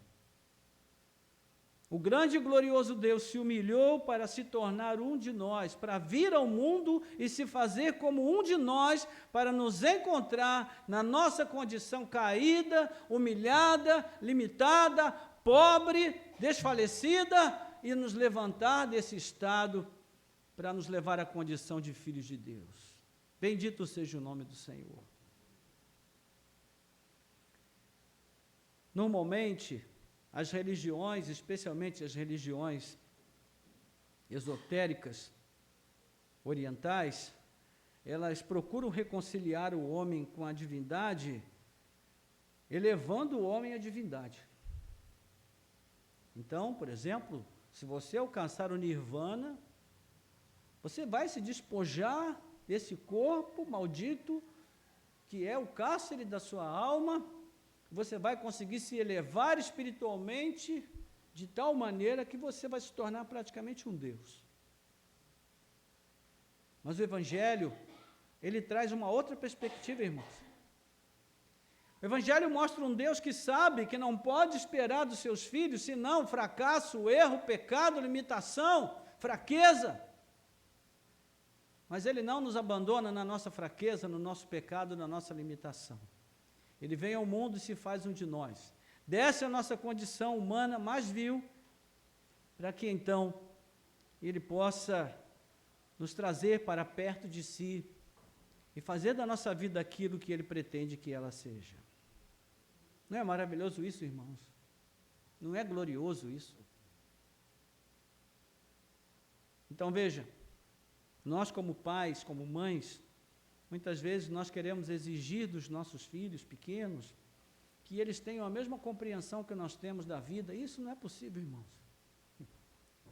O grande e glorioso Deus se humilhou para se tornar um de nós, para vir ao mundo e se fazer como um de nós, para nos encontrar na nossa condição caída, humilhada, limitada, pobre, desfalecida, e nos levantar desse estado para nos levar à condição de filhos de Deus. Bendito seja o nome do Senhor. Normalmente, as religiões, especialmente as religiões esotéricas, orientais, elas procuram reconciliar o homem com a divindade, elevando o homem à divindade. Então, por exemplo, se você alcançar o nirvana, você vai se despojar desse corpo maldito, que é o cárcere da sua alma. Você vai conseguir se elevar espiritualmente de tal maneira que você vai se tornar praticamente um Deus. Mas o Evangelho, ele traz uma outra perspectiva, irmãos. O Evangelho mostra um Deus que sabe que não pode esperar dos seus filhos, senão fracasso, erro, pecado, limitação, fraqueza. Mas Ele não nos abandona na nossa fraqueza, no nosso pecado, na nossa limitação. Ele vem ao mundo e se faz um de nós. Desce a nossa condição humana mais vil, para que então Ele possa nos trazer para perto de si e fazer da nossa vida aquilo que Ele pretende que ela seja. Não é maravilhoso isso, irmãos? Não é glorioso isso? Então veja, nós como pais, como mães, muitas vezes nós queremos exigir dos nossos filhos pequenos que eles tenham a mesma compreensão que nós temos da vida. Isso não é possível, irmãos.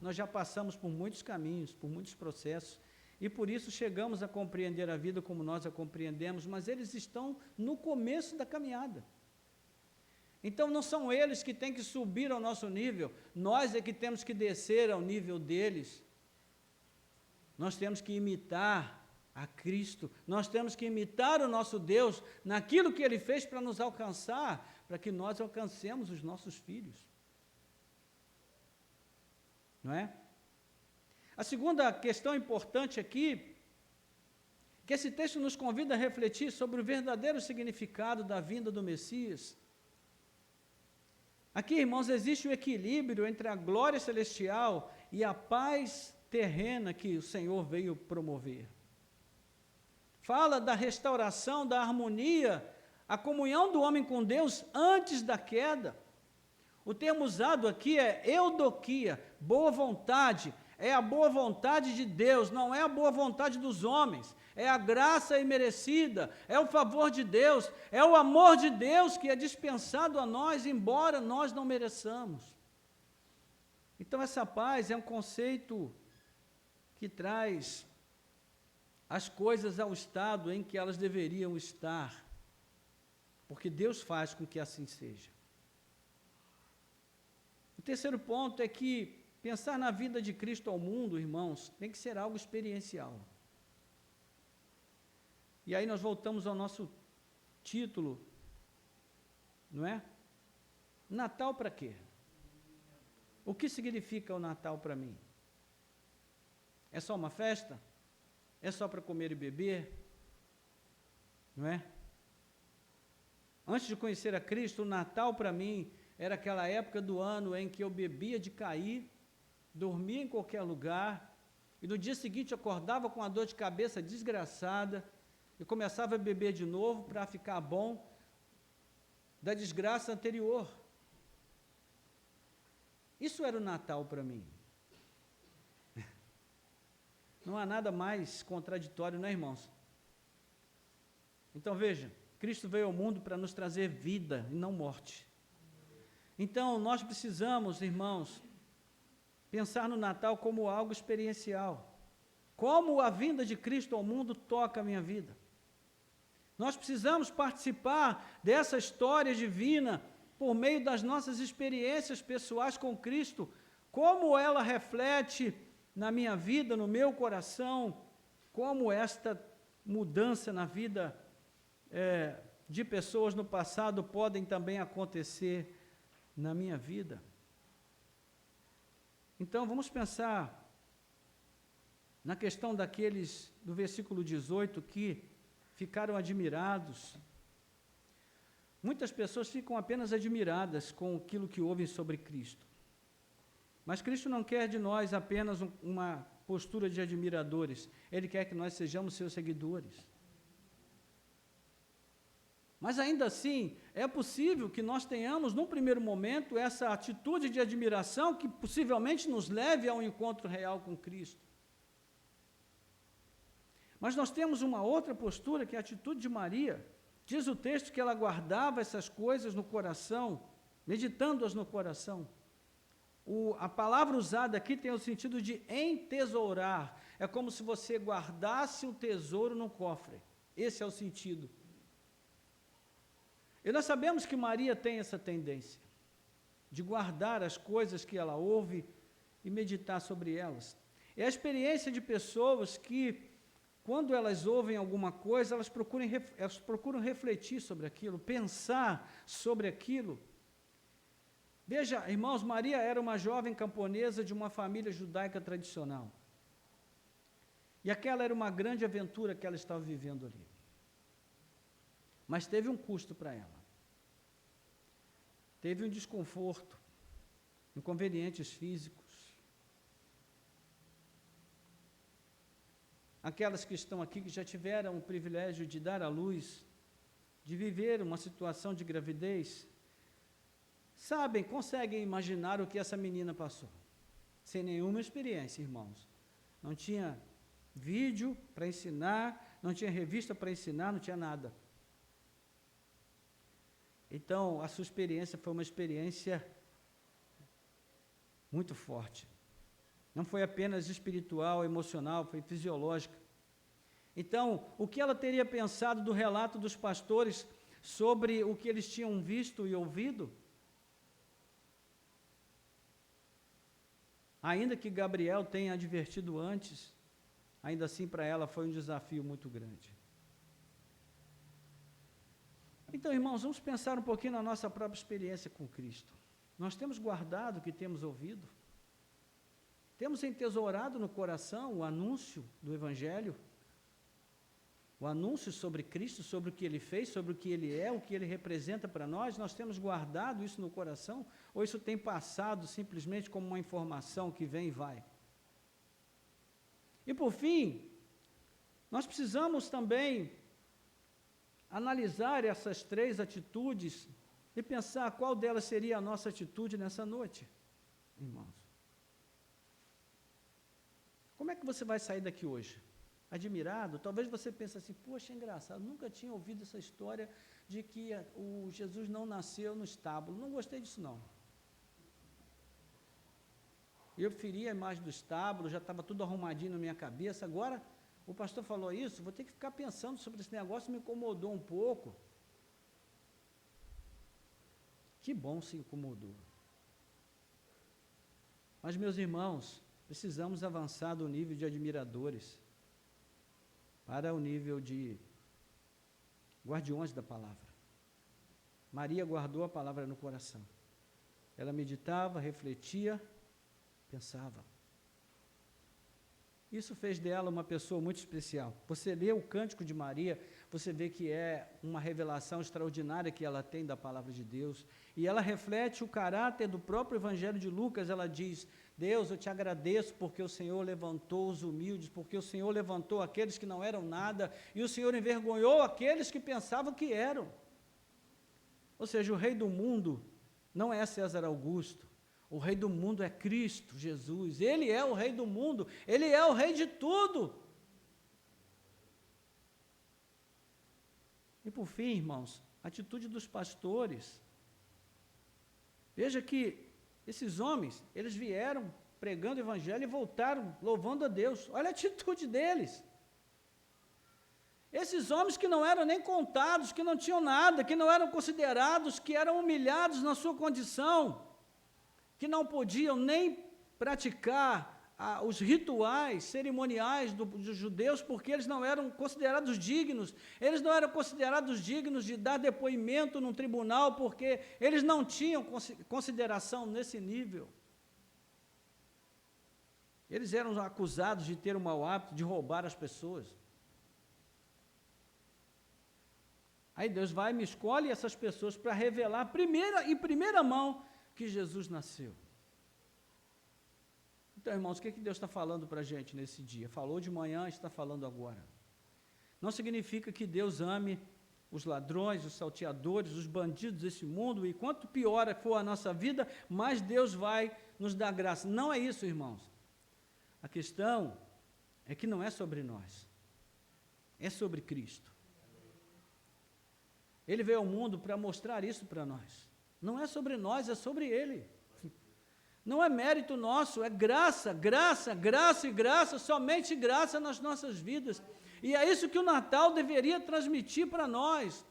Nós já passamos por muitos caminhos, por muitos processos, e por isso chegamos a compreender a vida como nós a compreendemos, mas eles estão no começo da caminhada. Então não são eles que têm que subir ao nosso nível, nós é que temos que descer ao nível deles. Nós temos que imitar a Cristo, nós temos que imitar o nosso Deus naquilo que Ele fez para nos alcançar, para que nós alcancemos os nossos filhos. Não é? A segunda questão importante aqui, que esse texto nos convida a refletir sobre o verdadeiro significado da vinda do Messias. Aqui, irmãos, existe o equilíbrio entre a glória celestial e a paz terrena que o Senhor veio promover. Fala da restauração, da harmonia, a comunhão do homem com Deus antes da queda. O termo usado aqui é eudokia, boa vontade, é a boa vontade de Deus, não é a boa vontade dos homens, é a graça imerecida, é o favor de Deus, é o amor de Deus que é dispensado a nós, embora nós não mereçamos. Então essa paz é um conceito que traz as coisas ao estado em que elas deveriam estar, porque Deus faz com que assim seja. O terceiro ponto é que pensar na vida de Cristo ao mundo, irmãos, tem que ser algo experiencial. E aí nós voltamos ao nosso título, não é? Natal para quê? O que significa o Natal para mim? É só uma festa? É só para comer e beber? Não é? Antes de conhecer a Cristo, o Natal para mim era aquela época do ano em que eu bebia de cair, dormia em qualquer lugar, e no dia seguinte acordava com uma dor de cabeça desgraçada, e começava a beber de novo para ficar bom da desgraça anterior. Isso era o Natal para mim. Não há nada mais contraditório, não é, irmãos? Então veja, Cristo veio ao mundo para nos trazer vida e não morte. Então, nós precisamos, irmãos, pensar no Natal como algo experiencial. Como a vinda de Cristo ao mundo toca a minha vida. Nós precisamos participar dessa história divina por meio das nossas experiências pessoais com Cristo, como ela reflete na minha vida, no meu coração, como esta mudança na vida de pessoas no passado podem também acontecer na minha vida. Então, vamos pensar na questão daqueles, do versículo 18, que ficaram admirados. Muitas pessoas ficam apenas admiradas com aquilo que ouvem sobre Cristo. Mas Cristo não quer de nós apenas uma postura de admiradores. Ele quer que nós sejamos seus seguidores. Mas ainda assim, é possível que nós tenhamos, num primeiro momento, essa atitude de admiração que possivelmente nos leve ao encontro real com Cristo. Mas nós temos uma outra postura, que é a atitude de Maria. Diz o texto que ela guardava essas coisas no coração, meditando-as no coração. A palavra usada aqui tem o sentido de entesourar. É como se você guardasse um tesouro no cofre. Esse é o sentido. E nós sabemos que Maria tem essa tendência de guardar as coisas que ela ouve e meditar sobre elas. É a experiência de pessoas que, quando elas ouvem alguma coisa, elas procuram refletir sobre aquilo, pensar sobre aquilo. Veja, irmãos, Maria era uma jovem camponesa de uma família judaica tradicional. E aquela era uma grande aventura que ela estava vivendo ali. Mas teve um custo para ela. Teve um desconforto, inconvenientes físicos. Aquelas que estão aqui, que já tiveram o privilégio de dar à luz, de viver uma situação de gravidez, sabem, conseguem imaginar o que essa menina passou. Sem nenhuma experiência, irmãos. Não tinha vídeo para ensinar, não tinha revista para ensinar, não tinha nada. Então, a sua experiência foi uma experiência muito forte. Não foi apenas espiritual, emocional, foi fisiológica. Então, o que ela teria pensado do relato dos pastores sobre o que eles tinham visto e ouvido? Ainda que Gabriel tenha advertido antes, ainda assim para ela foi um desafio muito grande. Então, irmãos, vamos pensar um pouquinho na nossa própria experiência com Cristo. Nós temos guardado o que temos ouvido? Temos entesourado no coração o anúncio do Evangelho? O anúncio sobre Cristo, sobre o que Ele fez, sobre o que Ele é, o que Ele representa para nós? Nós temos guardado isso no coração? Ou isso tem passado simplesmente como uma informação que vem e vai? E por fim, nós precisamos também analisar essas três atitudes e pensar qual delas seria a nossa atitude nessa noite, irmãos. Como é que você vai sair daqui hoje? Admirado? Talvez você pense assim, poxa, é engraçado, nunca tinha ouvido essa história de que o Jesus não nasceu no estábulo. Não gostei disso, não. Eu preferia a imagem do estábulo, já estava tudo arrumadinho na minha cabeça. Agora, o pastor falou isso, vou ter que ficar pensando sobre esse negócio, me incomodou um pouco. Que bom se incomodou. Mas, meus irmãos, precisamos avançar do nível de admiradores para o nível de guardiões da palavra. Maria guardou a palavra no coração. Ela meditava, refletia, pensava. Isso fez dela uma pessoa muito especial. Você lê o Cântico de Maria, você vê que é uma revelação extraordinária que ela tem da palavra de Deus. E ela reflete o caráter do próprio Evangelho de Lucas. Ela diz, Deus, eu te agradeço porque o Senhor levantou os humildes, porque o Senhor levantou aqueles que não eram nada, e o Senhor envergonhou aqueles que pensavam que eram. Ou seja, o rei do mundo não é César Augusto. O rei do mundo é Cristo Jesus. Ele é o rei do mundo. Ele é o rei de tudo. E por fim, irmãos, a atitude dos pastores. Veja que esses homens, eles vieram pregando o evangelho e voltaram louvando a Deus. Olha a atitude deles. Esses homens que não eram nem contados, que não tinham nada, que não eram considerados, que eram humilhados na sua condição, que não podiam nem praticar os rituais cerimoniais dos judeus, porque eles não eram considerados dignos, eles não eram considerados dignos de dar depoimento num tribunal, porque eles não tinham consideração nesse nível. Eles eram acusados de ter um mau hábito, de roubar as pessoas. Aí Deus vai e me escolhe essas pessoas para revelar em primeira mão que Jesus nasceu. Então, irmãos, o que Deus está falando para a gente nesse dia? Falou de manhã, está falando agora. Não significa que Deus ame os ladrões, os salteadores, os bandidos desse mundo, e quanto pior for a nossa vida, mais Deus vai nos dar graça. Não é isso, irmãos. A questão é que não é sobre nós, é sobre Cristo. Ele veio ao mundo para mostrar isso para nós. Não é sobre nós, é sobre Ele. Não é mérito nosso, é graça, graça, graça e graça, somente graça nas nossas vidas. E é isso que o Natal deveria transmitir para nós.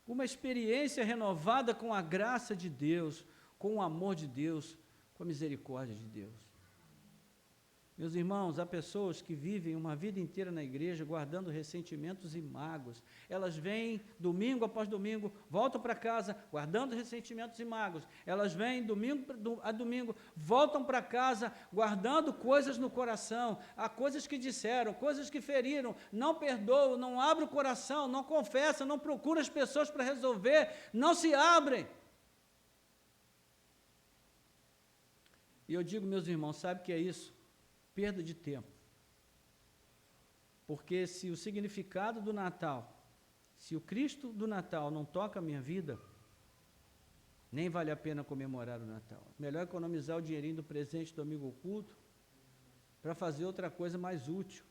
Uma experiência renovada com a graça de Deus, com o amor de Deus, com a misericórdia de Deus. Meus irmãos, há pessoas que vivem uma vida inteira na igreja guardando ressentimentos e mágoas. Elas vêm domingo após domingo, voltam para casa guardando ressentimentos e mágoas. Elas vêm domingo a domingo, voltam para casa guardando coisas no coração, há coisas que disseram, coisas que feriram, não perdoam, não abrem o coração, não confessam, não procuram as pessoas para resolver, não se abrem. E eu digo, meus irmãos, sabe o que é isso? Perda de tempo. Porque se o significado do Natal, se o Cristo do Natal não toca a minha vida, nem vale a pena comemorar o Natal. Melhor economizar o dinheirinho do presente do amigo oculto para fazer outra coisa mais útil.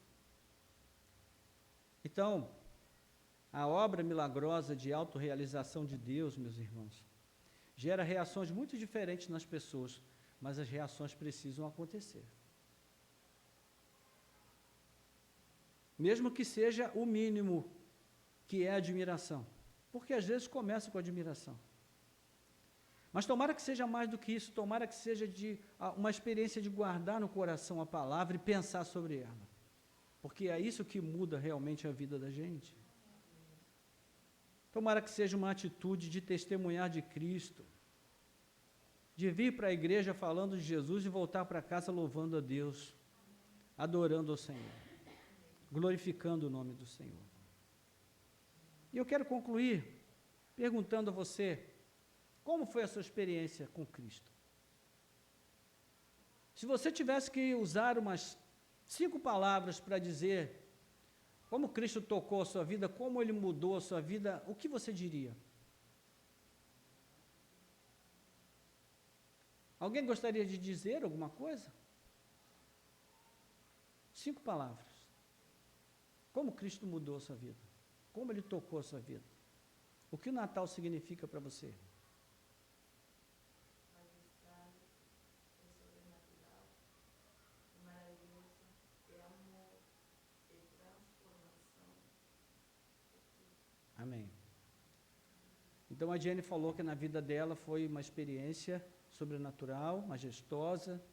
Então, a obra milagrosa de autorrealização de Deus, meus irmãos, gera reações muito diferentes nas pessoas, mas as reações precisam acontecer. Mesmo que seja o mínimo, que é a admiração. Porque às vezes começa com admiração. Mas tomara que seja mais do que isso, tomara que seja uma experiência de guardar no coração a palavra e pensar sobre ela. Porque é isso que muda realmente a vida da gente. Tomara que seja uma atitude de testemunhar de Cristo, de vir para a igreja falando de Jesus e voltar para casa louvando a Deus, adorando ao Senhor, glorificando o nome do Senhor. E eu quero concluir perguntando a você, como foi a sua experiência com Cristo? Se você tivesse que usar umas 5 palavras para dizer como Cristo tocou a sua vida, como Ele mudou a sua vida, o que você diria? Alguém gostaria de dizer alguma coisa? 5 palavras. Como Cristo mudou a sua vida? Como Ele tocou a sua vida? O que o Natal significa para você? Majestade, é sobrenatural, é maravilhoso, é amor, é transformação. Amém. Então a Jenny falou que na vida dela foi uma experiência sobrenatural, majestosa,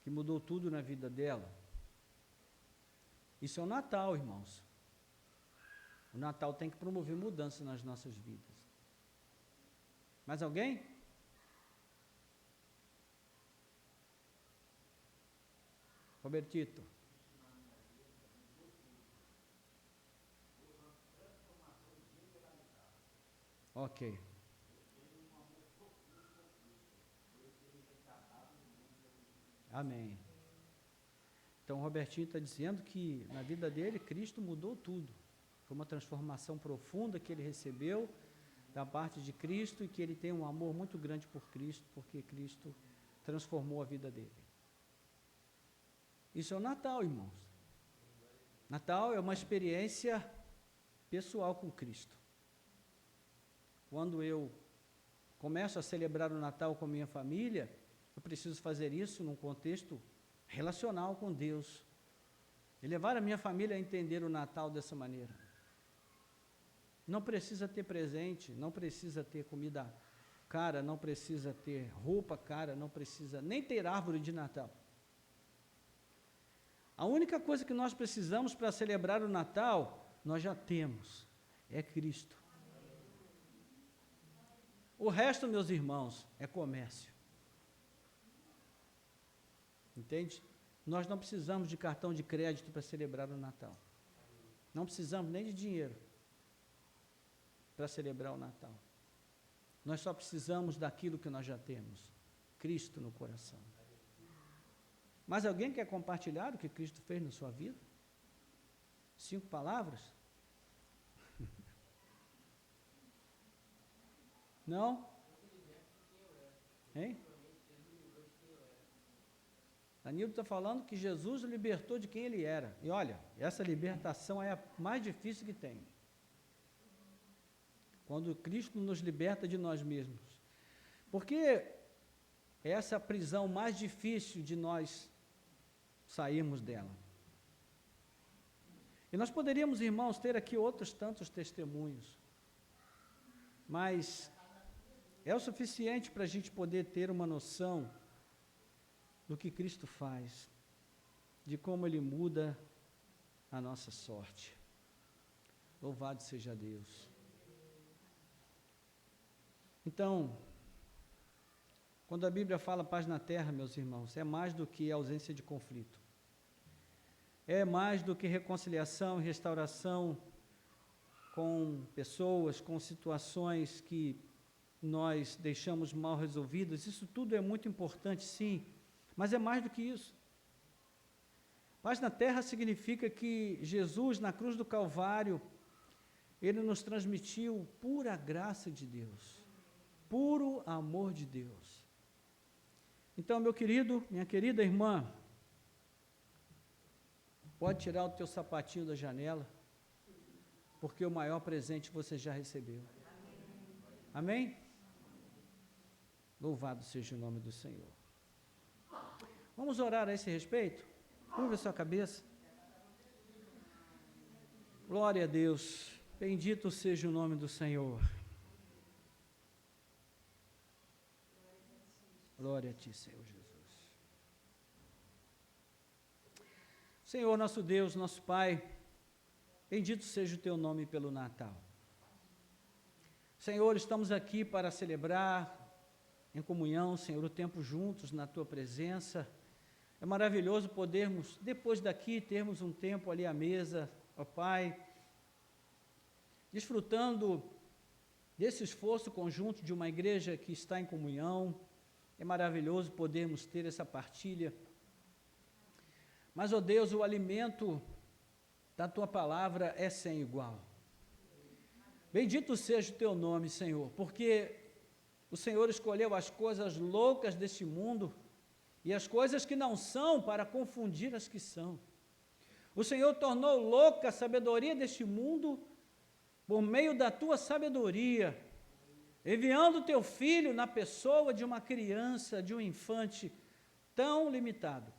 que mudou tudo na vida dela. Isso é o Natal, irmãos. O Natal tem que promover mudança nas nossas vidas. Mais alguém? Robertito. Ok. Amém. Então, o Robertinho está dizendo que na vida dele, Cristo mudou tudo. Foi uma transformação profunda que ele recebeu da parte de Cristo e que ele tem um amor muito grande por Cristo, porque Cristo transformou a vida dele. Isso é o Natal, irmãos. Natal é uma experiência pessoal com Cristo. Quando eu começo a celebrar o Natal com a minha família, eu preciso fazer isso num contexto relacional com Deus. E levar a minha família a entender o Natal dessa maneira. Não precisa ter presente, não precisa ter comida cara, não precisa ter roupa cara, não precisa nem ter árvore de Natal. A única coisa que nós precisamos para celebrar o Natal, nós já temos, é Cristo. O resto, meus irmãos, é comércio. Entende? Nós não precisamos de cartão de crédito para celebrar o Natal. Não precisamos nem de dinheiro para celebrar o Natal. Nós só precisamos daquilo que nós já temos, Cristo no coração. Mas alguém quer compartilhar o que Cristo fez na sua vida? 5 palavras? Não? Hein? Danilo está falando que Jesus o libertou de quem ele era. E olha, essa libertação é a mais difícil que tem. Quando Cristo nos liberta de nós mesmos. Porque é essa prisão mais difícil de nós sairmos dela. E nós poderíamos, irmãos, ter aqui outros tantos testemunhos. Mas é o suficiente para a gente poder ter uma noção do que Cristo faz, de como Ele muda a nossa sorte. Louvado seja Deus. Então, quando a Bíblia fala paz na terra, meus irmãos, é mais do que ausência de conflito. É mais do que reconciliação e restauração com pessoas, com situações que nós deixamos mal resolvidas. Isso tudo é muito importante, sim, mas é mais do que isso. Paz na terra significa que Jesus, na cruz do Calvário, Ele nos transmitiu pura graça de Deus, puro amor de Deus. Então, meu querido, minha querida irmã, pode tirar o teu sapatinho da janela, porque o maior presente você já recebeu. Amém? Louvado seja o nome do Senhor. Vamos orar a esse respeito? Curva a sua cabeça. Glória a Deus. Bendito seja o nome do Senhor. Glória a Ti, Senhor Jesus. Senhor, nosso Deus, nosso Pai, bendito seja o Teu nome pelo Natal. Senhor, estamos aqui para celebrar em comunhão, Senhor, o tempo juntos na Tua presença. É maravilhoso podermos, depois daqui, termos um tempo ali à mesa, ó Pai, desfrutando desse esforço conjunto de uma igreja que está em comunhão. É maravilhoso podermos ter essa partilha. Mas, ó Deus, o alimento da Tua palavra é sem igual. Bendito seja o Teu nome, Senhor, porque o Senhor escolheu as coisas loucas deste mundo e as coisas que não são para confundir as que são. O Senhor tornou louca a sabedoria deste mundo por meio da Tua sabedoria, enviando o Teu Filho na pessoa de uma criança, de um infante tão limitado,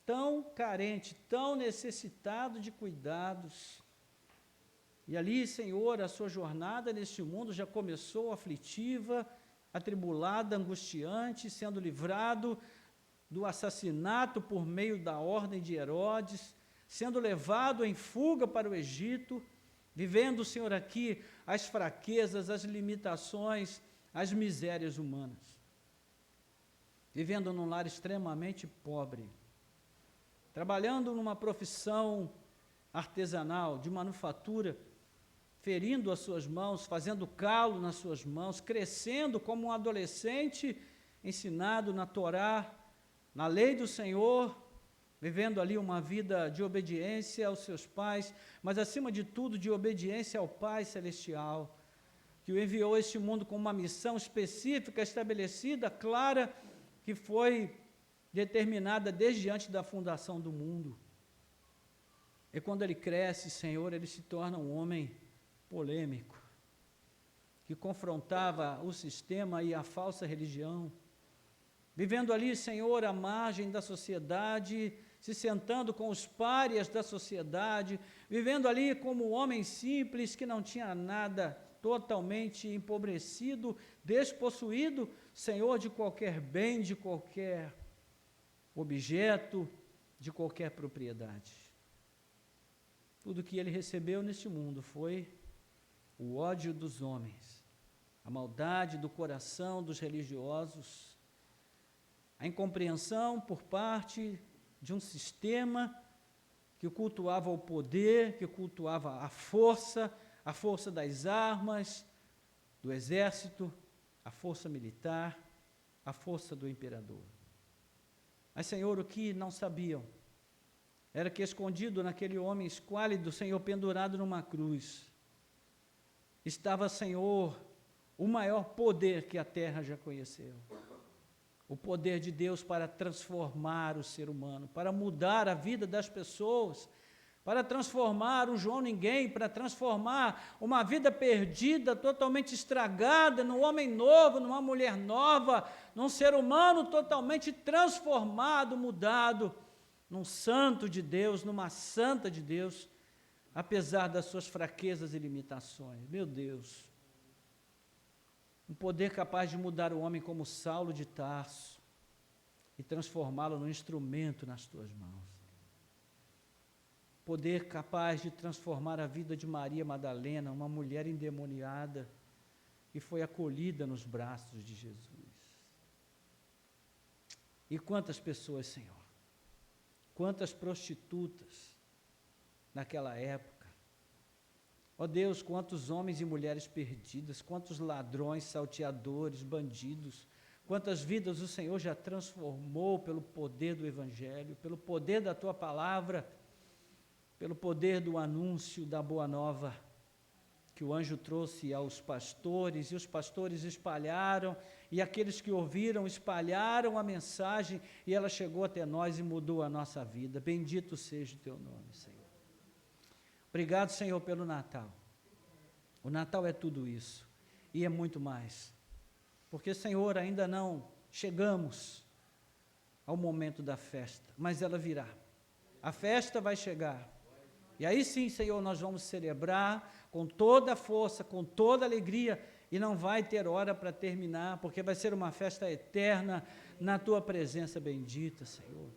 tão carente, tão necessitado de cuidados. E ali, Senhor, a sua jornada neste mundo já começou aflitiva, atribulada, angustiante, sendo livrado do assassinato por meio da ordem de Herodes, sendo levado em fuga para o Egito, vivendo, Senhor, aqui as fraquezas, as limitações, as misérias humanas. Vivendo num lar extremamente pobre, trabalhando numa profissão artesanal, de manufatura, ferindo as suas mãos, fazendo calo nas suas mãos, crescendo como um adolescente, ensinado na Torá, na lei do Senhor, vivendo ali uma vida de obediência aos seus pais, mas acima de tudo de obediência ao Pai Celestial, que o enviou a este mundo com uma missão específica, estabelecida, clara, que foi determinada desde antes da fundação do mundo. E quando ele cresce, Senhor, ele se torna um homem polêmico, que confrontava o sistema e a falsa religião, vivendo ali, Senhor, à margem da sociedade, se sentando com os párias da sociedade, vivendo ali como homem simples que não tinha nada, totalmente empobrecido, despossuído, Senhor, de qualquer bem, de qualquer objeto, de qualquer propriedade. Tudo que ele recebeu neste mundo foi o ódio dos homens, a maldade do coração dos religiosos, a incompreensão por parte de um sistema que cultuava o poder, que cultuava a força das armas, do exército, a força militar, a força do imperador. Mas, Senhor, o que não sabiam era que escondido naquele homem esquálido, Senhor, pendurado numa cruz, estava, Senhor, o maior poder que a terra já conheceu. O poder de Deus para transformar o ser humano, para mudar a vida das pessoas, para transformar o João Ninguém, para transformar uma vida perdida, totalmente estragada, num homem novo, numa mulher nova, num ser humano totalmente transformado, mudado, num santo de Deus, numa santa de Deus, apesar das suas fraquezas e limitações. Meu Deus, um poder capaz de mudar o homem como Saulo de Tarso e transformá-lo num instrumento nas tuas mãos. Poder capaz de transformar a vida de Maria Madalena, uma mulher endemoniada, que foi acolhida nos braços de Jesus. E quantas pessoas, Senhor, quantas prostitutas naquela época. Ó Deus, quantos homens e mulheres perdidas, quantos ladrões, salteadores, bandidos, quantas vidas o Senhor já transformou pelo poder do Evangelho, pelo poder da Tua Palavra, pelo poder do anúncio da Boa Nova, que o anjo trouxe aos pastores, e os pastores espalharam, e aqueles que ouviram espalharam a mensagem, e ela chegou até nós e mudou a nossa vida. Bendito seja o Teu nome, Senhor. Obrigado, Senhor, pelo Natal. O Natal é tudo isso, e é muito mais. Porque, Senhor, ainda não chegamos ao momento da festa, mas ela virá. A festa vai chegar. E aí sim, Senhor, nós vamos celebrar com toda a força, com toda a alegria, e não vai ter hora para terminar, porque vai ser uma festa eterna na Tua presença bendita, Senhor.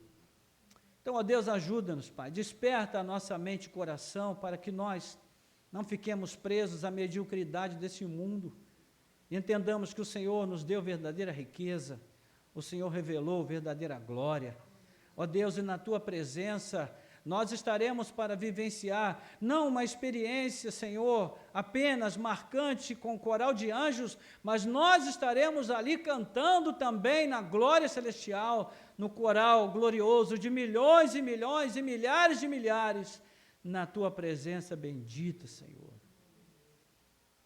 Então, ó Deus, ajuda-nos, Pai, desperta a nossa mente e coração para que nós não fiquemos presos à mediocridade desse mundo, e entendamos que o Senhor nos deu verdadeira riqueza, o Senhor revelou verdadeira glória. Ó Deus, e na Tua presença nós estaremos para vivenciar, não uma experiência, Senhor, apenas marcante com coral de anjos, mas nós estaremos ali cantando também na glória celestial, no coral glorioso de milhões e milhões e milhares de milhares, na Tua presença bendita, Senhor.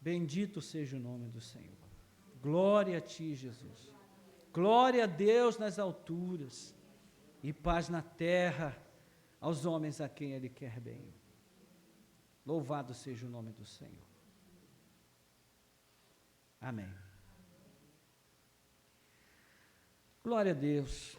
Bendito seja o nome do Senhor. Glória a Ti, Jesus. Glória a Deus nas alturas e paz na terra aos homens a quem Ele quer bem. Louvado seja o nome do Senhor. Amém. Glória a Deus.